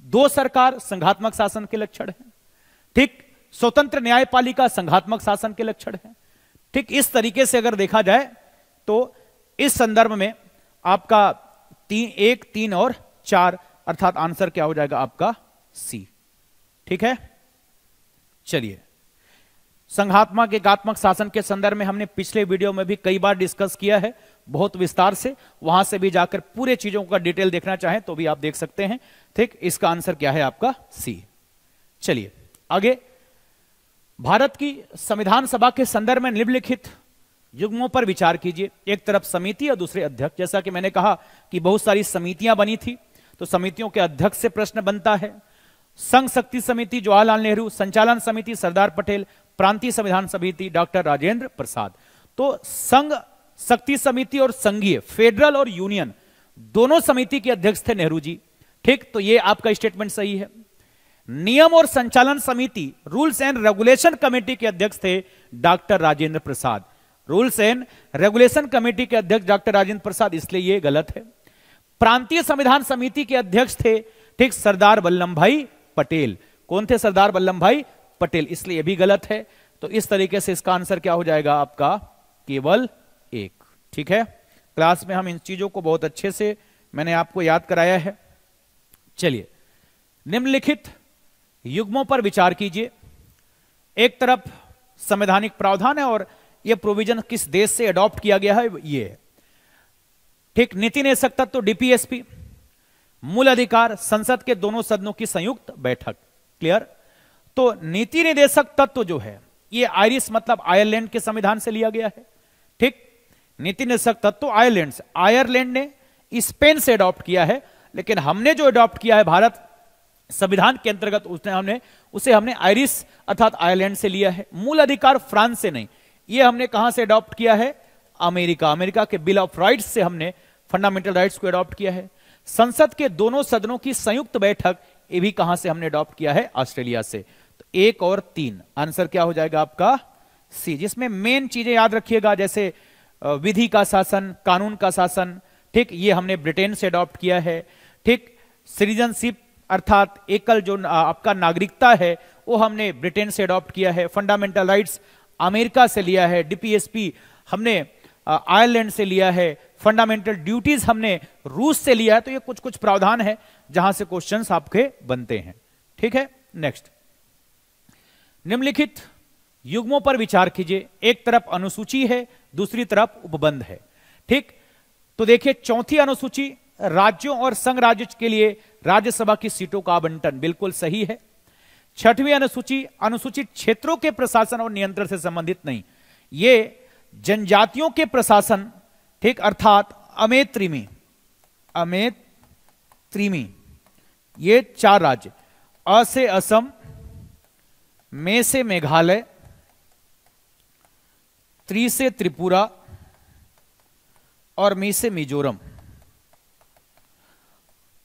दो सरकार संघात्मक शासन के लक्षण है। ठीक, स्वतंत्र न्यायपालिका संघात्मक शासन के लक्षण है। ठीक, इस तरीके से अगर देखा जाए तो इस संदर्भ में आपका 1, 3 और 4 अर्थात आंसर क्या हो जाएगा आपका? सी। ठीक है, चलिए, संघात्मक एकात्मक शासन के संदर्भ में हमने पिछले वीडियो में भी कई बार डिस्कस किया है, बहुत विस्तार से। वहां से भी जाकर पूरे चीजों का डिटेल देखना चाहें तो भी आप देख सकते हैं। ठीक, इसका आंसर क्या है आपका? सी। चलिए आगे, भारत की संविधान सभा के संदर्भ में निम्नलिखित युग्मों पर विचार कीजिए। एक तरफ समिति और दूसरे अध्यक्ष। जैसा कि मैंने कहा कि बहुत सारी समितियां बनी थी, तो समितियों के अध्यक्ष से प्रश्न बनता है। संघ शक्ति समिति जवाहरलाल नेहरू, संचालन समिति सरदार पटेल, प्रांतीय संविधान समिति डॉक्टर राजेंद्र प्रसाद। तो संघ शक्ति समिति और संघीय, फेडरल और यूनियन दोनों समिति के अध्यक्ष थे नेहरू जी। ठीक, तो ये आपका स्टेटमेंट सही है। नियम और संचालन समिति, रूल्स एंड रेगुलेशन कमेटी के अध्यक्ष थे doctor Rajendra Prasad. Rules and regulation committee के अध्यक्ष डॉक्टर राजेंद्र प्रसाद, इसलिए ये गलत है। प्रांतीय संविधान समिति के अध्यक्ष थे, ठीक, सरदार वल्लभ भाई पटेल। कौन थे? सरदार वल्लभ भाई पटेल, इसलिए ये भी गलत है। तो इस तरीके से इसका आंसर क्या हो जाएगा आपका? केवल 1। ठीक है, क्लास में हम इन चीजों को बहुत अच्छे से मैंने आपको याद कराया है। चलिए, निम्नलिखित युग्मों पर विचार कीजिए। एक तरफ संवैधानिक प्रावधान है और यह प्रोविजन किस देश से अडॉप्ट किया गया है, ये है। ठीक, नीति निर्देशक तत्व डीपीएसपी, मूल अधिकार संसद के दोनों सदनों की संयुक्त बैठक। क्लियर? तो नीति निर्देशक तत्व जो है ये आयरिश मतलब आयरलैंड के संविधान से लिया गया है। ठीक, नीति निर्देशक तत्व आयरलैंड से, आयरलैंड ने स्पेन से अडॉप्ट किया है, लेकिन हमने जो अडॉप्ट किया है भारत संविधान के अंतर्गत उसे हमने आयरिश अर्थात आयरलैंड से लिया है। मूल अधिकार फ्रांस से नहीं, ये हमने कहां से अडॉप्ट किया है? अमेरिका। अमेरिका के बिल ऑफ राइट्स से हमने फंडामेंटल राइट्स को अडॉप्ट किया है। संसद के दोनों सदनों की संयुक्त बैठक, ये भी कहां से हमने अडॉप्ट किया है? ऑस्ट्रेलिया से। तो 1 और 3 आंसर क्या हो जाएगा आपका? सी। जिसमें मेन चीजें याद रखिएगा, जैसे विधि का शासन, कानून का शासन, ठीक, ये हमने ब्रिटेन से अडॉप्ट किया है। ठीक, सिटीजनशिप अर्थात एकल जो आपका नागरिकता है वो हमने ब्रिटेन से अडॉप्ट किया है। फंडामेंटल राइट्स अमेरिका से लिया है। डीपीएसपी हमने आयरलैंड से लिया है। फंडामेंटल ड्यूटीज हमने रूस से लिया है। तो ये कुछ कुछ प्रावधान है जहां से क्वेश्चंस आपके बनते हैं। ठीक है, नेक्स्ट, निम्नलिखित युग्मों पर विचार कीजिए। एक तरफ अनुसूची है, दूसरी तरफ उपबंध है। ठीक, तो देखिए, चौथी अनुसूची राज्यों और संघ राज्य के लिए राज्यसभा की सीटों का आवंटन, बिल्कुल सही है। छठवीं अनुसूची अनुसूचित क्षेत्रों के प्रशासन और नियंत्रण से संबंधित नहीं, ये जनजातियों के प्रशासन, ठीक, अर्थात अमेत त्रिमी, ये 4 राज्य, अ से असम, मे से मेघालय, त्रि से त्रिपुरा और मी से मिजोरम।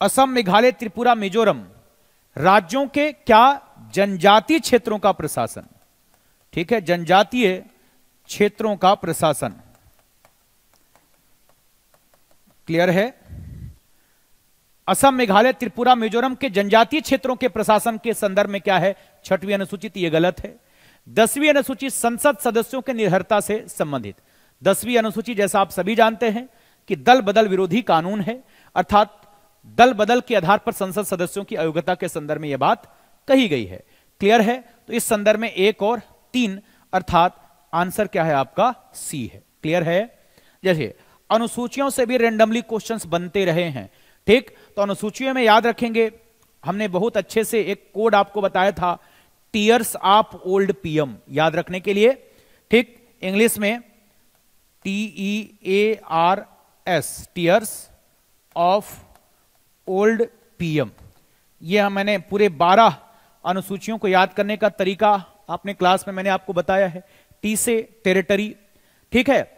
असम, मेघालय, त्रिपुरा, मिजोरम राज्यों के क्या? जनजातीय क्षेत्रों का प्रशासन। ठीक है, जनजातीय क्षेत्रों का प्रशासन। क्लियर है? असम, मेघालय, त्रिपुरा, मिजोरम के जनजातीय क्षेत्रों के प्रशासन के संदर्भ में क्या है? छठवीं अनुसूचित, यह गलत है। 10वीं अनुसूची संसद सदस्यों के निर्भरता से संबंधित। 10वीं अनुसूची जैसा आप सभी जानते हैं कि दल बदल विरोधी कानून है, अर्थात दल बदल के आधार पर संसद सदस्यों की अयोग्यता के संदर्भ में यह बात कही गई है। क्लियर है? तो इस संदर्भ में 1 और 3 अर्थात आंसर क्या है आपका? सी है। क्लियर है? जैसे अनुसूचियों से भी रेंडमली क्वेश्चंस बनते रहे हैं। ठीक, तो अनुसूचियों में याद रखेंगे, हमने बहुत अच्छे से एक कोड आपको बताया था, टीयर्स ऑफ ओल्ड पीएम, याद रखने के लिए। ठीक, इंग्लिश में TEAR S, tears of old PM. ये मैंने पूरे 12 अनुसूचियों को याद करने का तरीका आपने क्लास में मैंने आपको बताया है। टी से टेरिटरी, ठीक है,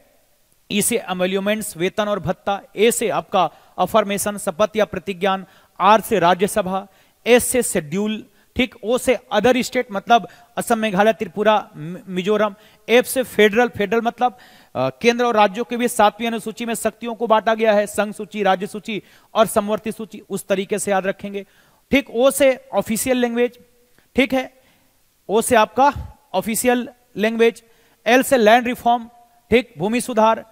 ई से अमेल्यूमेंट्स, वेतन और भत्ता, ए से आपका अफर्मेशन, शपथ या प्रतिज्ञान, आर से राज्यसभा, एस से शेड्यूल, ठीक, ओ से अदर स्टेट मतलब असम, मेघालय, त्रिपुरा, मिजोरम, एफ से फेडरल, फेडरल मतलब केंद्र और राज्यों के बीच 7वीं अनुसूची में शक्तियों को बांटा गया है, संघ सूची, राज्य सूची और समवर्ती सूची, उस तरीके से याद रखेंगे। ठीक, ओ से ऑफिशियल लैंग्वेज, ठीक है, ओ से आपका ऑफिशियल लैंग्वेज, एल से लैंड रिफॉर्म, ठीक, भूमि सुधार,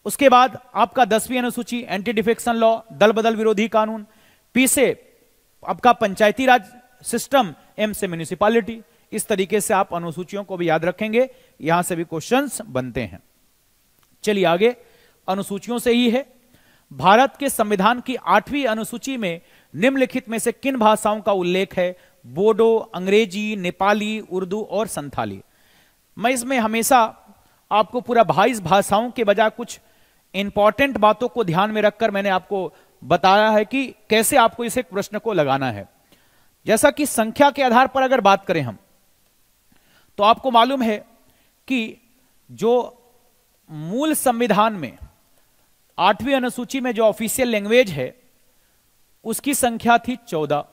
उसके बाद आपका 10वीं अनुसूची एंटी डिफेक्शन लॉ, दल बदल विरोधी कानून, पी से आपका पंचायती राज सिस्टम, एम से म्युनिसिपैलिटी। इस तरीके से आप अनुसूचियों को भी याद रखेंगे, यहां से भी क्वेश्चंस बनते हैं। चलिए आगे, अनुसूचियों से ही है। भारत के संविधान की 8वीं अनुसूची में निम्नलिखित में से किन भाषाओं का उल्लेख है? बोडो, अंग्रेजी, नेपाली, उर्दू और संथाली। मैं इसमें हमेशा आपको पूरा 22 भाषाओं के बजाय कुछ इंपॉर्टेंट बातों को ध्यान में रखकर मैंने आपको बताया है कि कैसे आपको इस एक प्रश्न को लगाना है। जैसा कि संख्या के आधार पर अगर बात करें हम, तो आपको मालूम है कि जो मूल संविधान में 8वीं अनुसूची में जो ऑफिशियल लैंग्वेज है उसकी संख्या थी 14।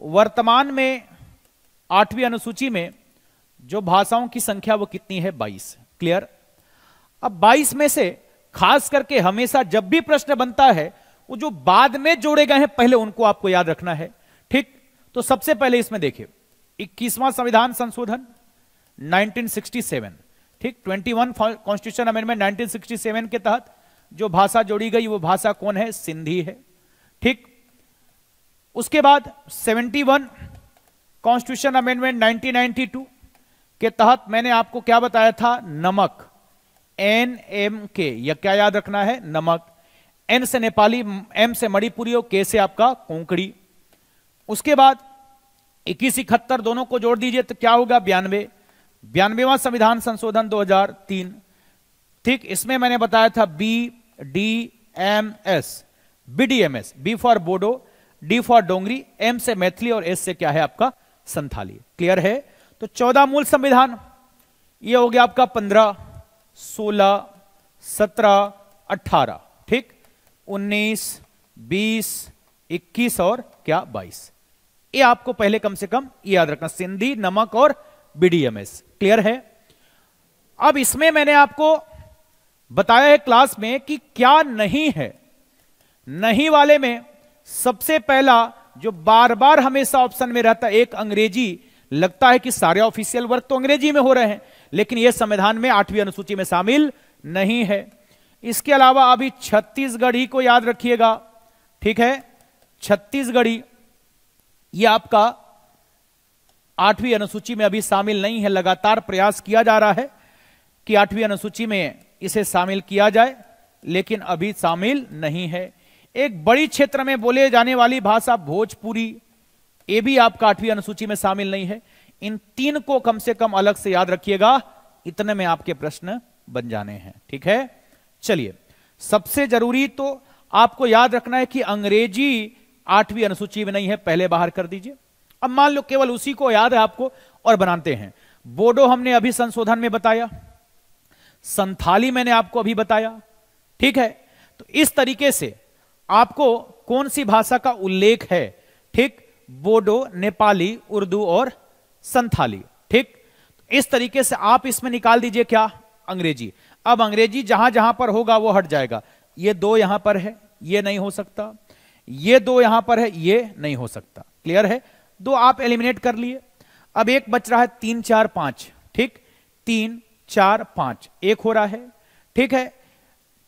वर्तमान में 8वीं अनुसूची में जो भाषाओं की संख्या वो कितनी है? 22। क्लियर? अब 22 में से खास करके हमेशा जब भी प्रश्न बनता है वो जो बाद में जोड़े गए हैं पहले उनको आपको याद रखना है। ठीक, तो सबसे पहले इसमें देखिए 21वां संविधान संशोधन 1967, ठीक, 21 कॉन्स्टिट्यूशन अमेंडमेंट 1967 के तहत जो भाषा जोड़ी गई वो भाषा कौन है? सिंधी है। ठीक, उसके बाद 71 कॉन्स्टिट्यूशन अमेंडमेंट 1992 के तहत मैंने आपको क्या बताया था? नमक, NMK, यह क्या याद रखना है? नमक। N से नेपाली, M से मणिपुरी और K से आपका कोंकणी। उसके बाद 2171 दोनों को जोड़ दीजिए तो क्या होगा? 92वां संविधान संशोधन 2003। ठीक, इसमें मैंने बताया था BDMS, BDMS, B for Bodo, D for Dogri, M से मैथिली और S से क्या है आपका? संथाली। क्लियर है? तो 14 मूल संविधान, ये हो गया आपका 15, 16, 17, 18, ठीक, 19, 20, 21 और क्या? 22। ये आपको पहले कम से कम याद रखना, सिंधी, नमक और BDMS। क्लियर है? अब इसमें मैंने आपको बताया है क्लास में कि क्या नहीं है। नहीं वाले में सबसे पहला जो बार बार हमेशा ऑप्शन में रहता है, एक अंग्रेजी। लगता है कि सारे ऑफिशियल वर्क तो अंग्रेजी में हो रहे हैं, लेकिन यह संविधान में 8वीं अनुसूची में शामिल नहीं है। इसके अलावा अभी छत्तीसगढ़ी को याद रखिएगा, ठीक है, छत्तीसगढ़ी यह आपका 8वीं अनुसूची में अभी शामिल नहीं है। लगातार प्रयास किया जा रहा है कि 8वीं अनुसूची में इसे शामिल किया जाए, लेकिन अभी शामिल नहीं है। एक बड़ी क्षेत्र में बोले जाने वाली भाषा भोजपुरी, ये भी आपका 8वीं अनुसूची में शामिल नहीं है। इन 3 को कम से कम अलग से याद रखिएगा, इतने में आपके प्रश्न बन जाने हैं। ठीक है, चलिए, सबसे जरूरी तो आपको याद रखना है कि अंग्रेजी 8वीं अनुसूची में नहीं है, पहले बाहर कर दीजिए। अब मान लो केवल उसी को याद है आपको और बनाते हैं। बोडो हमने अभी संशोधन में बताया, संथाली मैंने आपको अभी बताया। ठीक है, तो इस तरीके से आपको कौन सी भाषा का उल्लेख है? ठीक, बोडो, नेपाली, उर्दू और संथाली। ठीक, इस तरीके से आप इसमें निकाल दीजिए क्या? अंग्रेजी। अब अंग्रेजी जहां जहां पर होगा वो हट जाएगा। ये 2 यहां पर है, ये नहीं हो सकता। ये 2 यहां पर है, ये नहीं हो सकता। क्लियर है? 2 आप एलिमिनेट कर लिए। अब एक बच रहा है 3, 4, 5। ठीक, 3, 4, 5 एक हो रहा है। ठीक है,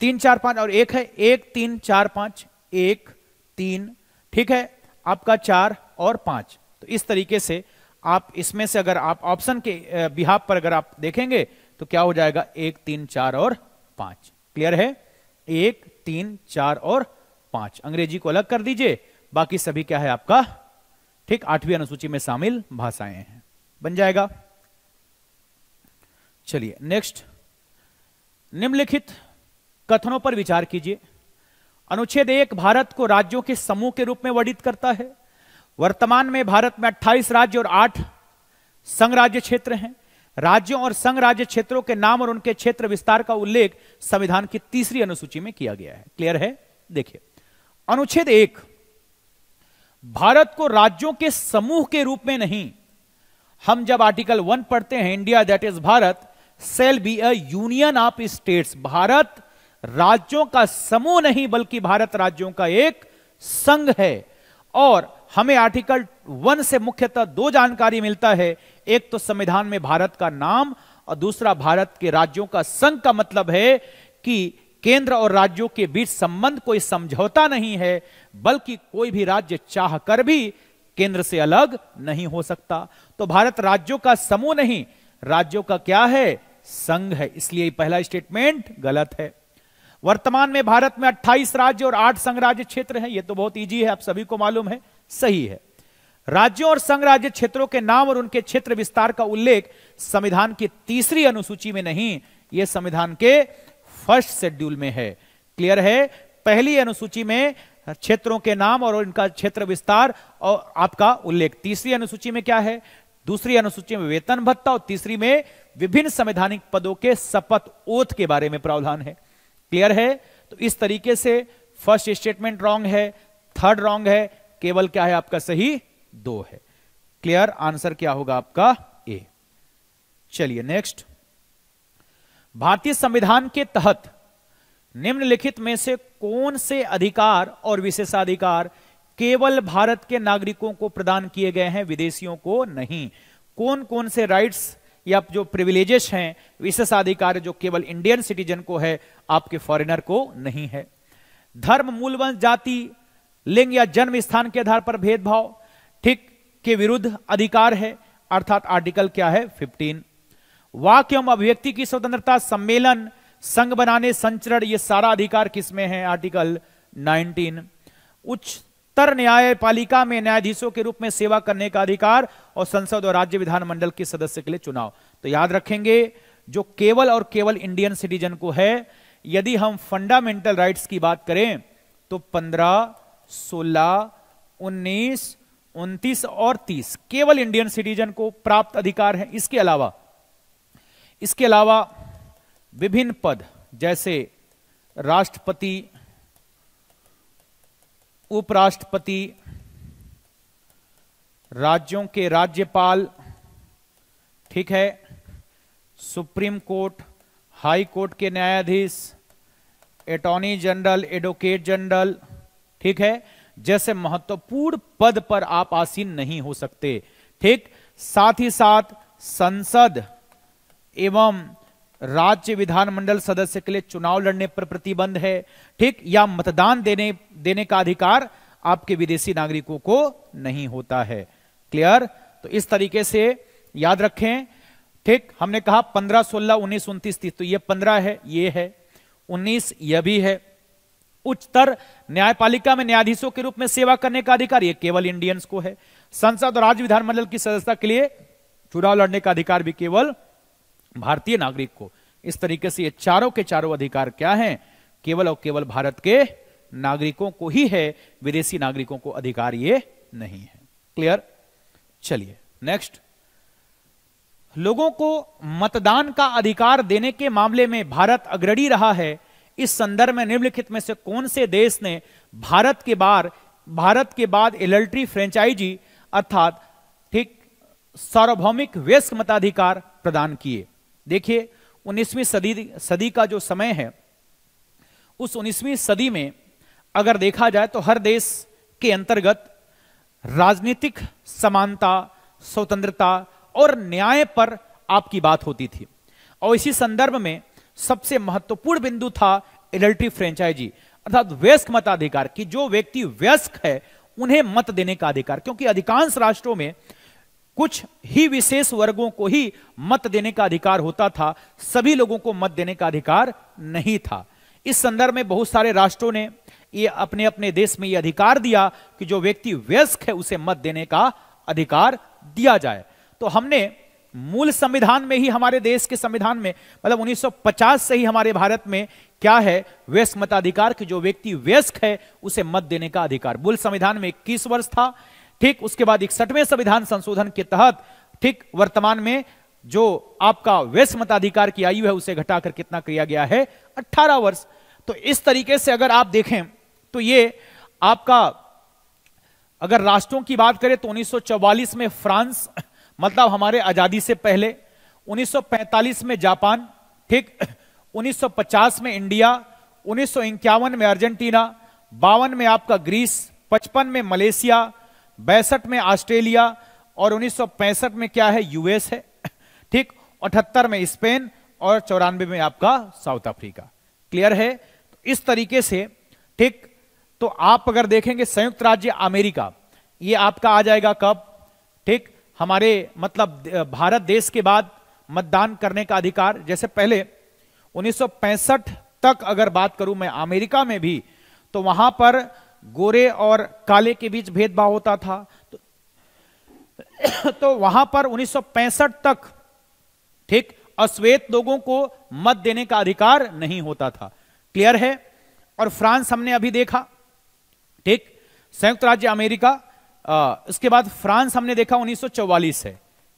3, 4, 5 और एक है, 1, 3, 4, 5, 1, 3, ठीक है, आपका 4 और 5। तो इस तरीके से आप इसमें से अगर आप ऑप्शन के बिहाफ पर अगर आप देखेंगे तो क्या हो जाएगा? 1, 3, 4 और 5। क्लियर है? 1, 3, 4 और 5 अंग्रेजी को अलग कर दीजिए, बाकी सभी क्या है आपका? ठीक, 8वीं अनुसूची में शामिल भाषाएं हैं, बन जाएगा। चलिए नेक्स्ट, निम्नलिखित कथनों पर विचार कीजिए। अनुच्छेद 1 भारत को राज्यों के समूह के रूप में वर्णित करता है। वर्तमान में भारत में 28 राज्य और 8 संघ राज्य क्षेत्र हैं। राज्यों और संघ राज्य क्षेत्रों के नाम और उनके क्षेत्र विस्तार का उल्लेख संविधान की 3री अनुसूची में किया गया है। क्लियर है? देखिए, अनुच्छेद 1 भारत को राज्यों के समूह के रूप में नहीं, हम जब आर्टिकल 1 पढ़ते हैं, India that is Bharat shall be a union of states, Bharat राज्यों का समूह नहीं बल्कि भारत राज्यों का एक संघ है। और हमें आर्टिकल 1 से मुख्यतः 2 जानकारी मिलता है, एक तो संविधान में भारत का नाम और दूसरा भारत के राज्यों का संघ का मतलब है कि केंद्र और राज्यों के बीच संबंध कोई समझौता नहीं है, बल्कि कोई भी राज्य चाह कर भी केंद्र से अलग नहीं हो सकता। तो भारत राज्यों का समूह नहीं, राज्यों का क्या है? संघ है। इसलिए पहला स्टेटमेंट गलत है। वर्तमान में भारत में 28 राज्य और 8 संघ राज्य क्षेत्र हैं। यह तो बहुत इजी है, आप सभी को मालूम है, सही है। राज्यों और संघ राज्य क्षेत्रों के नाम और उनके क्षेत्र विस्तार का उल्लेख संविधान की 3री अनुसूची में नहीं, यह संविधान के फर्स्ट शेड्यूल में है। क्लियर है? पहली अनुसूची में क्षेत्रों के नाम और उनका क्षेत्र विस्तार और आपका उल्लेख, 3री अनुसूची में क्या है? 2री अनुसूची में वेतन भत्ता और 3री में विभिन्न संवैधानिक पदों के शपथ ओथ के बारे में प्रावधान है। क्लियर है? तो इस तरीके से फर्स्ट स्टेटमेंट रॉन्ग है, थर्ड रॉन्ग है, केवल क्या है आपका सही? 2 है। क्लियर? आंसर क्या होगा आपका? ए। चलिए नेक्स्ट, भारतीय संविधान के तहत निम्नलिखित में से कौन से अधिकार और विशेषाधिकार केवल भारत के नागरिकों को प्रदान किए गए हैं, विदेशियों को नहीं? कौन कौन से राइट्स या जो प्रिविलेजेस हैं, विशेषाधिकार जो केवल इंडियन सिटीजन को है, आपके फॉरेनर को नहीं है? धर्म, मूल वंश, जाति, लिंग या जन्म स्थान के आधार पर भेदभाव ठीक के विरुद्ध अधिकार है, अर्थात आर्टिकल क्या है? 15। वाक एवं अभिव्यक्ति की स्वतंत्रता, सम्मेलन, संघ बनाने, संचरण, ये सारा अधिकार किसमें है? आर्टिकल 19। उच्चतर न्यायपालिका में न्यायाधीशों के रूप में सेवा करने का अधिकार और संसद और राज्य विधानमंडल के सदस्य के लिए चुनाव। तो याद रखेंगे, जो केवल और केवल इंडियन सिटीजन को है। यदि हम फंडामेंटल राइट्स की बात करें तो 15, 16, 19, 29 और 30 केवल इंडियन सिटीजन को प्राप्त अधिकार है। इसके अलावा विभिन्न पद जैसे राष्ट्रपति, उपराष्ट्रपति, राज्यों के राज्यपाल, ठीक है, सुप्रीम कोर्ट, हाई कोर्ट के न्यायाधीश, अटॉर्नी जनरल, एडवोकेट जनरल, ठीक है, जैसे महत्वपूर्ण पद पर आप आसीन नहीं हो सकते। ठीक, साथ ही साथ संसद एवं राज्य विधानमंडल सदस्य के लिए चुनाव लड़ने पर प्रतिबंध है। ठीक, या मतदान देने का अधिकार आपके विदेशी नागरिकों को नहीं होता है। क्लियर? तो इस तरीके से याद रखें। ठीक, हमने कहा 15, 16, 19, 29, 30, तो ये 15 है, ये है 19, यह भी है। उच्चतर न्यायपालिका में न्यायाधीशों के रूप में सेवा करने का अधिकार ये केवल इंडियंस को है। संसद और राज्य विधानमंडल की सदस्यता के लिए चुनाव लड़ने का अधिकार भी केवल भारतीय नागरिक को। इस तरीके से ये चारों के चारों अधिकार क्या हैं? केवल और केवल भारत के नागरिकों को ही है, विदेशी नागरिकों को अधिकार ये नहीं है। क्लियर? चलिए नेक्स्ट, लोगों को मतदान का अधिकार देने के मामले में भारत अग्रणी रहा है। इस संदर्भ में निम्नलिखित में से कौन से देश ने भारत के बाद इलेक्ट्री फ्रेंचाइजी अर्थात ठीक सार्वभौमिक वयस्क मताधिकार प्रदान किए? देखिए 19वीं सदी का जो समय है, उस 19वीं सदी में अगर देखा जाए तो हर देश के अंतर्गत राजनीतिक समानता, स्वतंत्रता और न्याय पर आपकी बात होती थी। और इसी संदर्भ में सबसे महत्वपूर्ण बिंदु था इलेक्टिव फ्रेंचाइजी अर्थात वयस्क मताधिकार कि जो व्यक्ति वयस्क है उन्हें मत देने का अधिकार, क्योंकि अधिकांश राष्ट्रों में कुछ ही विशेष वर्गों को ही मत देने का अधिकार होता था, सभी लोगों को मत देने का अधिकार नहीं था। इस संदर्भ में बहुत सारे राष्ट्रों ने ये अपने अपने देश में ये अधिकार दिया कि जो व्यक्ति वयस्क है उसे मत देने का अधिकार दिया जाए। तो हमने मूल संविधान में ही, हमारे देश के संविधान में, मतलब 1950 से ही हमारे भारत में क्या है, वयस्क मताधिकार कि जो व्यक्ति वयस्क है उसे मत देने का अधिकार। मूल संविधान में 21 वर्ष था, ठीक। उसके बाद 61वें संविधान संशोधन के तहत, ठीक, वर्तमान में जो आपका वयस्क मताधिकार की आयु है उसे घटाकर कितना किया गया है, 18 वर्ष। तो इस तरीके से अगर आप देखें तो ये आपका, अगर राष्ट्रों की बात करें तो 1944 में फ्रांस, मतलब हमारे आजादी से पहले, 1945 में जापान, ठीक, 1950 में इंडिया, 1951 में अर्जेंटीना, 52 में आपका ग्रीस, 55 में मलेशिया, 62 में ऑस्ट्रेलिया और 1965 में क्या है, यूएस है, ठीक, 78 में स्पेन और 94 में आपका साउथ अफ्रीका। क्लियर है? तो इस तरीके से, ठीक। तो आप अगर देखेंगे संयुक्त राज्य अमेरिका, ये आपका आ जाएगा कब, ठीक, हमारे मतलब भारत देश के बाद मतदान करने का अधिकार। जैसे पहले 1965 तक अगर बात करूं मैं अमेरिका में भी, तो वहां पर गोरे और काले के बीच भेदभाव होता था, तो वहां पर 1965 तक, ठीक, अश्वेत लोगों को मत देने का अधिकार नहीं होता था। क्लियर है? और फ्रांस हमने अभी देखा, ठीक, संयुक्त राज्य अमेरिका, इसके बाद फ्रांस हमने देखा 1944 है,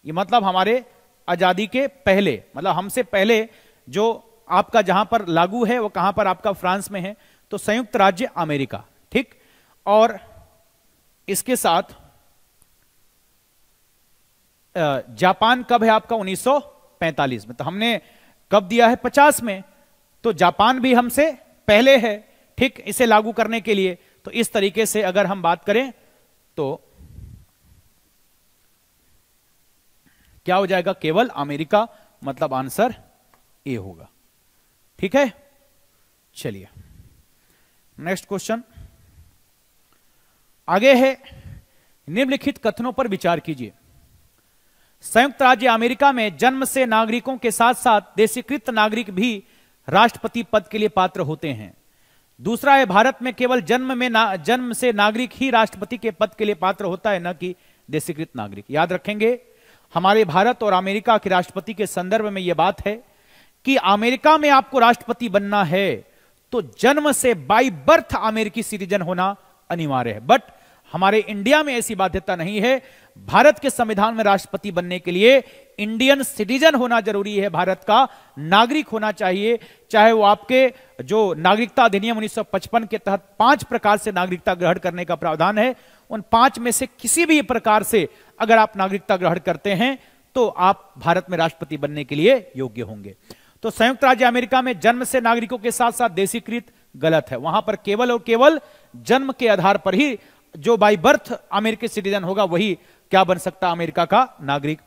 ये मतलब हमारे आजादी के पहले, मतलब हमसे पहले जो आपका जहां पर लागू है वो कहां पर आपका फ्रांस में है, तो संयुक्त राज्य अमेरिका, ठीक। और इसके साथ जापान कब है आपका, 1945 में। तो हमने कब दिया है, 50 में, तो जापान भी हमसे पहले है, ठीक, इसे लागू करने के लिए। तो इस तरीके से अगर हम बात करें तो क्या हो जाएगा, केवल अमेरिका, मतलब आंसर ए होगा। ठीक है, चलिए नेक्स्ट क्वेश्चन आगे है। निम्नलिखित कथनों पर विचार कीजिए। संयुक्त राज्य अमेरिका में जन्म से नागरिकों के साथ साथ देशीकृत नागरिक भी राष्ट्रपति पद के लिए पात्र होते हैं। दूसरा है, भारत में केवल जन्म से नागरिक ही राष्ट्रपति के पद के लिए पात्र होता है, न कि देशीकृत नागरिक। याद रखेंगे, हमारे भारत और अमेरिका के राष्ट्रपति के संदर्भ में यह बात है कि अमेरिका में आपको राष्ट्रपति बनना है तो जन्म से बाय बर्थ अमेरिकी सिटीजन होना अनिवार्य है। बट हमारे इंडिया में ऐसी बाध्यता नहीं है। भारत के संविधान में राष्ट्रपति बनने के लिए इंडियन सिटीजन होना जरूरी है, भारत का नागरिक होना चाहिए। चाहे वो आपके जो नागरिकता अधिनियम 1955 के तहत 5 प्रकार से नागरिकता ग्रहण करने का प्रावधान है, उन 5 में से किसी भी प्रकार से अगर आप नागरिकता ग्रहण करते हैं तो आप भारत में राष्ट्रपति बनने के लिए योग्य होंगे। तो संयुक्त राज्य अमेरिका में जन्म से नागरिकों के साथ साथ देशीकृत गलत है। वहां पर केवल और केवल जन्म के आधार पर ही जो बाय बर्थ अमेरिकी सिटीजन होगा वही क्या बन सकता, अमेरिका का नागरिक।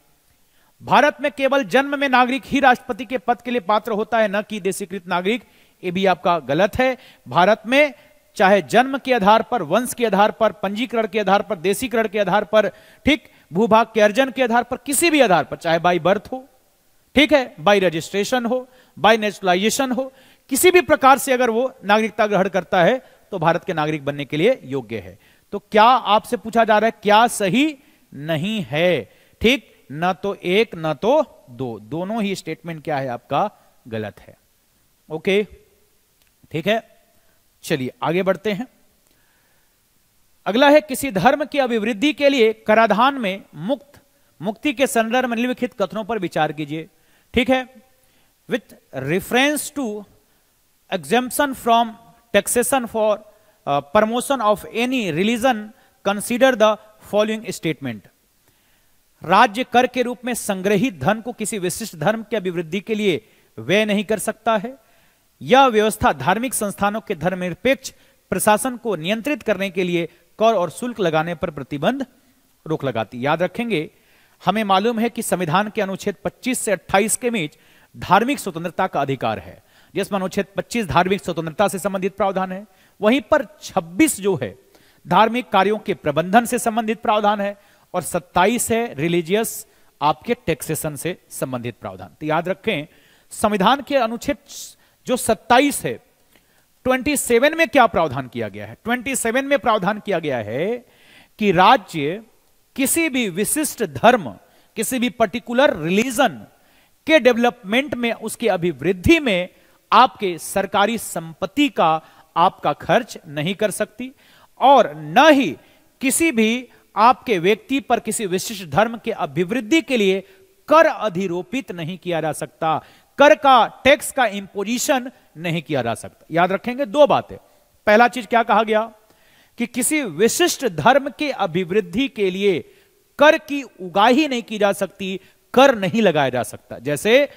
भारत में केवल जन्म में नागरिक ही राष्ट्रपति के पद के लिए पात्र होता है, न कि देशीकृत नागरिक। ये भी आपका गलत है। भारत में चाहे जन्म के आधार पर, वंश के आधार पर, पंजीकरण के आधार पर, देशीकरण के आधार पर, ठीक, भूभाग के अर्जन के आधार पर, किसी भी आधार पर, चाहे बाय बर्थ हो, ठीक है, बाय रजिस्ट्रेशन हो, बाय नेचुरलाइजेशन हो, किसी भी प्रकार से अगर वो नागरिकता ग्रहण करता है तो भारत के नागरिक बनने के लिए योग्य है। तो क्या आपसे पूछा जा रहा है, क्या सही नहीं है, ठीक, न तो एक न तो दो, दोनों ही स्टेटमेंट क्या है आपका गलत है। ओके, ठीक है, चलिए आगे बढ़ते हैं। अगला है, किसी धर्म की अभिवृद्धि के लिए कराधान में मुक्ति के संदर्भ में निम्नलिखित कथनों पर विचार कीजिए। ठीक है, with reference to exemption from taxation for promotion of any religion consider the following statement. राज्य कर के रूप में संग्रहित धन को किसी विशिष्ट धर्म की अभिवृद्धि के लिए व्यय नहीं कर सकता है। यह व्यवस्था धार्मिक संस्थानों के धर्मनिरपेक्ष प्रशासन को नियंत्रित करने के लिए कर और शुल्क लगाने पर प्रतिबंध रोक लगाती। याद रखेंगे, हमें मालूम है कि संविधान के अनुच्छेद 25 से 28 के बीच धार्मिक स्वतंत्रता का अधिकार है, जिसमें अनुच्छेद 25 धार्मिक स्वतंत्रता से संबंधित प्रावधान है, वहीं पर 26 जो है धार्मिक कार्यों के प्रबंधन से संबंधित प्रावधान है और 27 है रिलीजियस आपके टैक्सेशन से संबंधित प्रावधान। तो याद रखें, संविधान के अनुच्छेद जो 27 है, 27 में क्या प्रावधान किया गया है? 27 में प्रावधान किया गया है कि राज्य किसी भी विशिष्ट धर्म किसी भी पर्टिकुलर रिलीजन के डेवलपमेंट में, उसकी अभिवृद्धि में आपके सरकारी संपत्ति का आपका खर्च नहीं कर सकती, और न ही किसी भी आपके व्यक्ति पर किसी विशिष्ट धर्म के अभिवृद्धि के लिए कर अधिरोपित नहीं किया जा सकता, कर का टैक्स का इंपोजिशन नहीं किया जा सकता। याद रखेंगे दो बातें। पहला चीज क्या कहा गया कि किसी विशिष्ट धर्म के अभिवृद्धि के लिए कर की उगाही नहीं की जा सकती, कर नहीं लगाया जा सकता। जैसे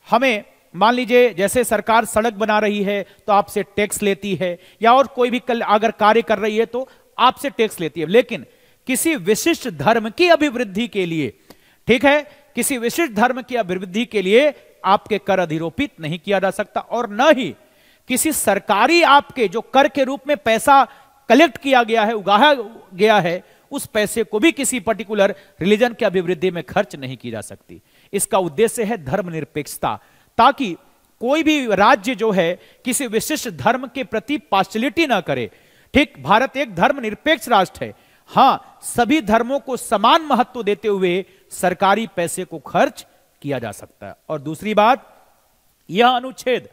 हमें मान लीजिए, जैसे सरकार सड़क बना रही है तो आपसे टैक्स लेती है, या और कोई भी अगर कार्य कर रही है तो आपसे टैक्स लेती है, लेकिन किसी विशिष्ट धर्म की अभिवृद्धि के लिए, ठीक है, किसी विशिष्ट धर्म की अभिवृद्धि के लिए आपके कर अधिरोपित नहीं किया जा सकता, और न ही किसी सरकारी आपके जो कर के रूप में पैसा कलेक्ट किया गया है, उगाया गया है, उस पैसे को भी किसी पर्टिकुलर रिलीजन के अभिवृद्धि में खर्च नहीं की जा सकती। इसका उद्देश्य है धर्मनिरपेक्षता, ताकि कोई भी राज्य जो है किसी विशिष्ट धर्म के प्रति पार्शियलिटी ना करे। ठीक, भारत एक धर्मनिरपेक्ष राष्ट्र है। हां, सभी धर्मों को समान महत्व देते हुए सरकारी पैसे को खर्च किया जा सकता है। और दूसरी बात, यह अनुच्छेद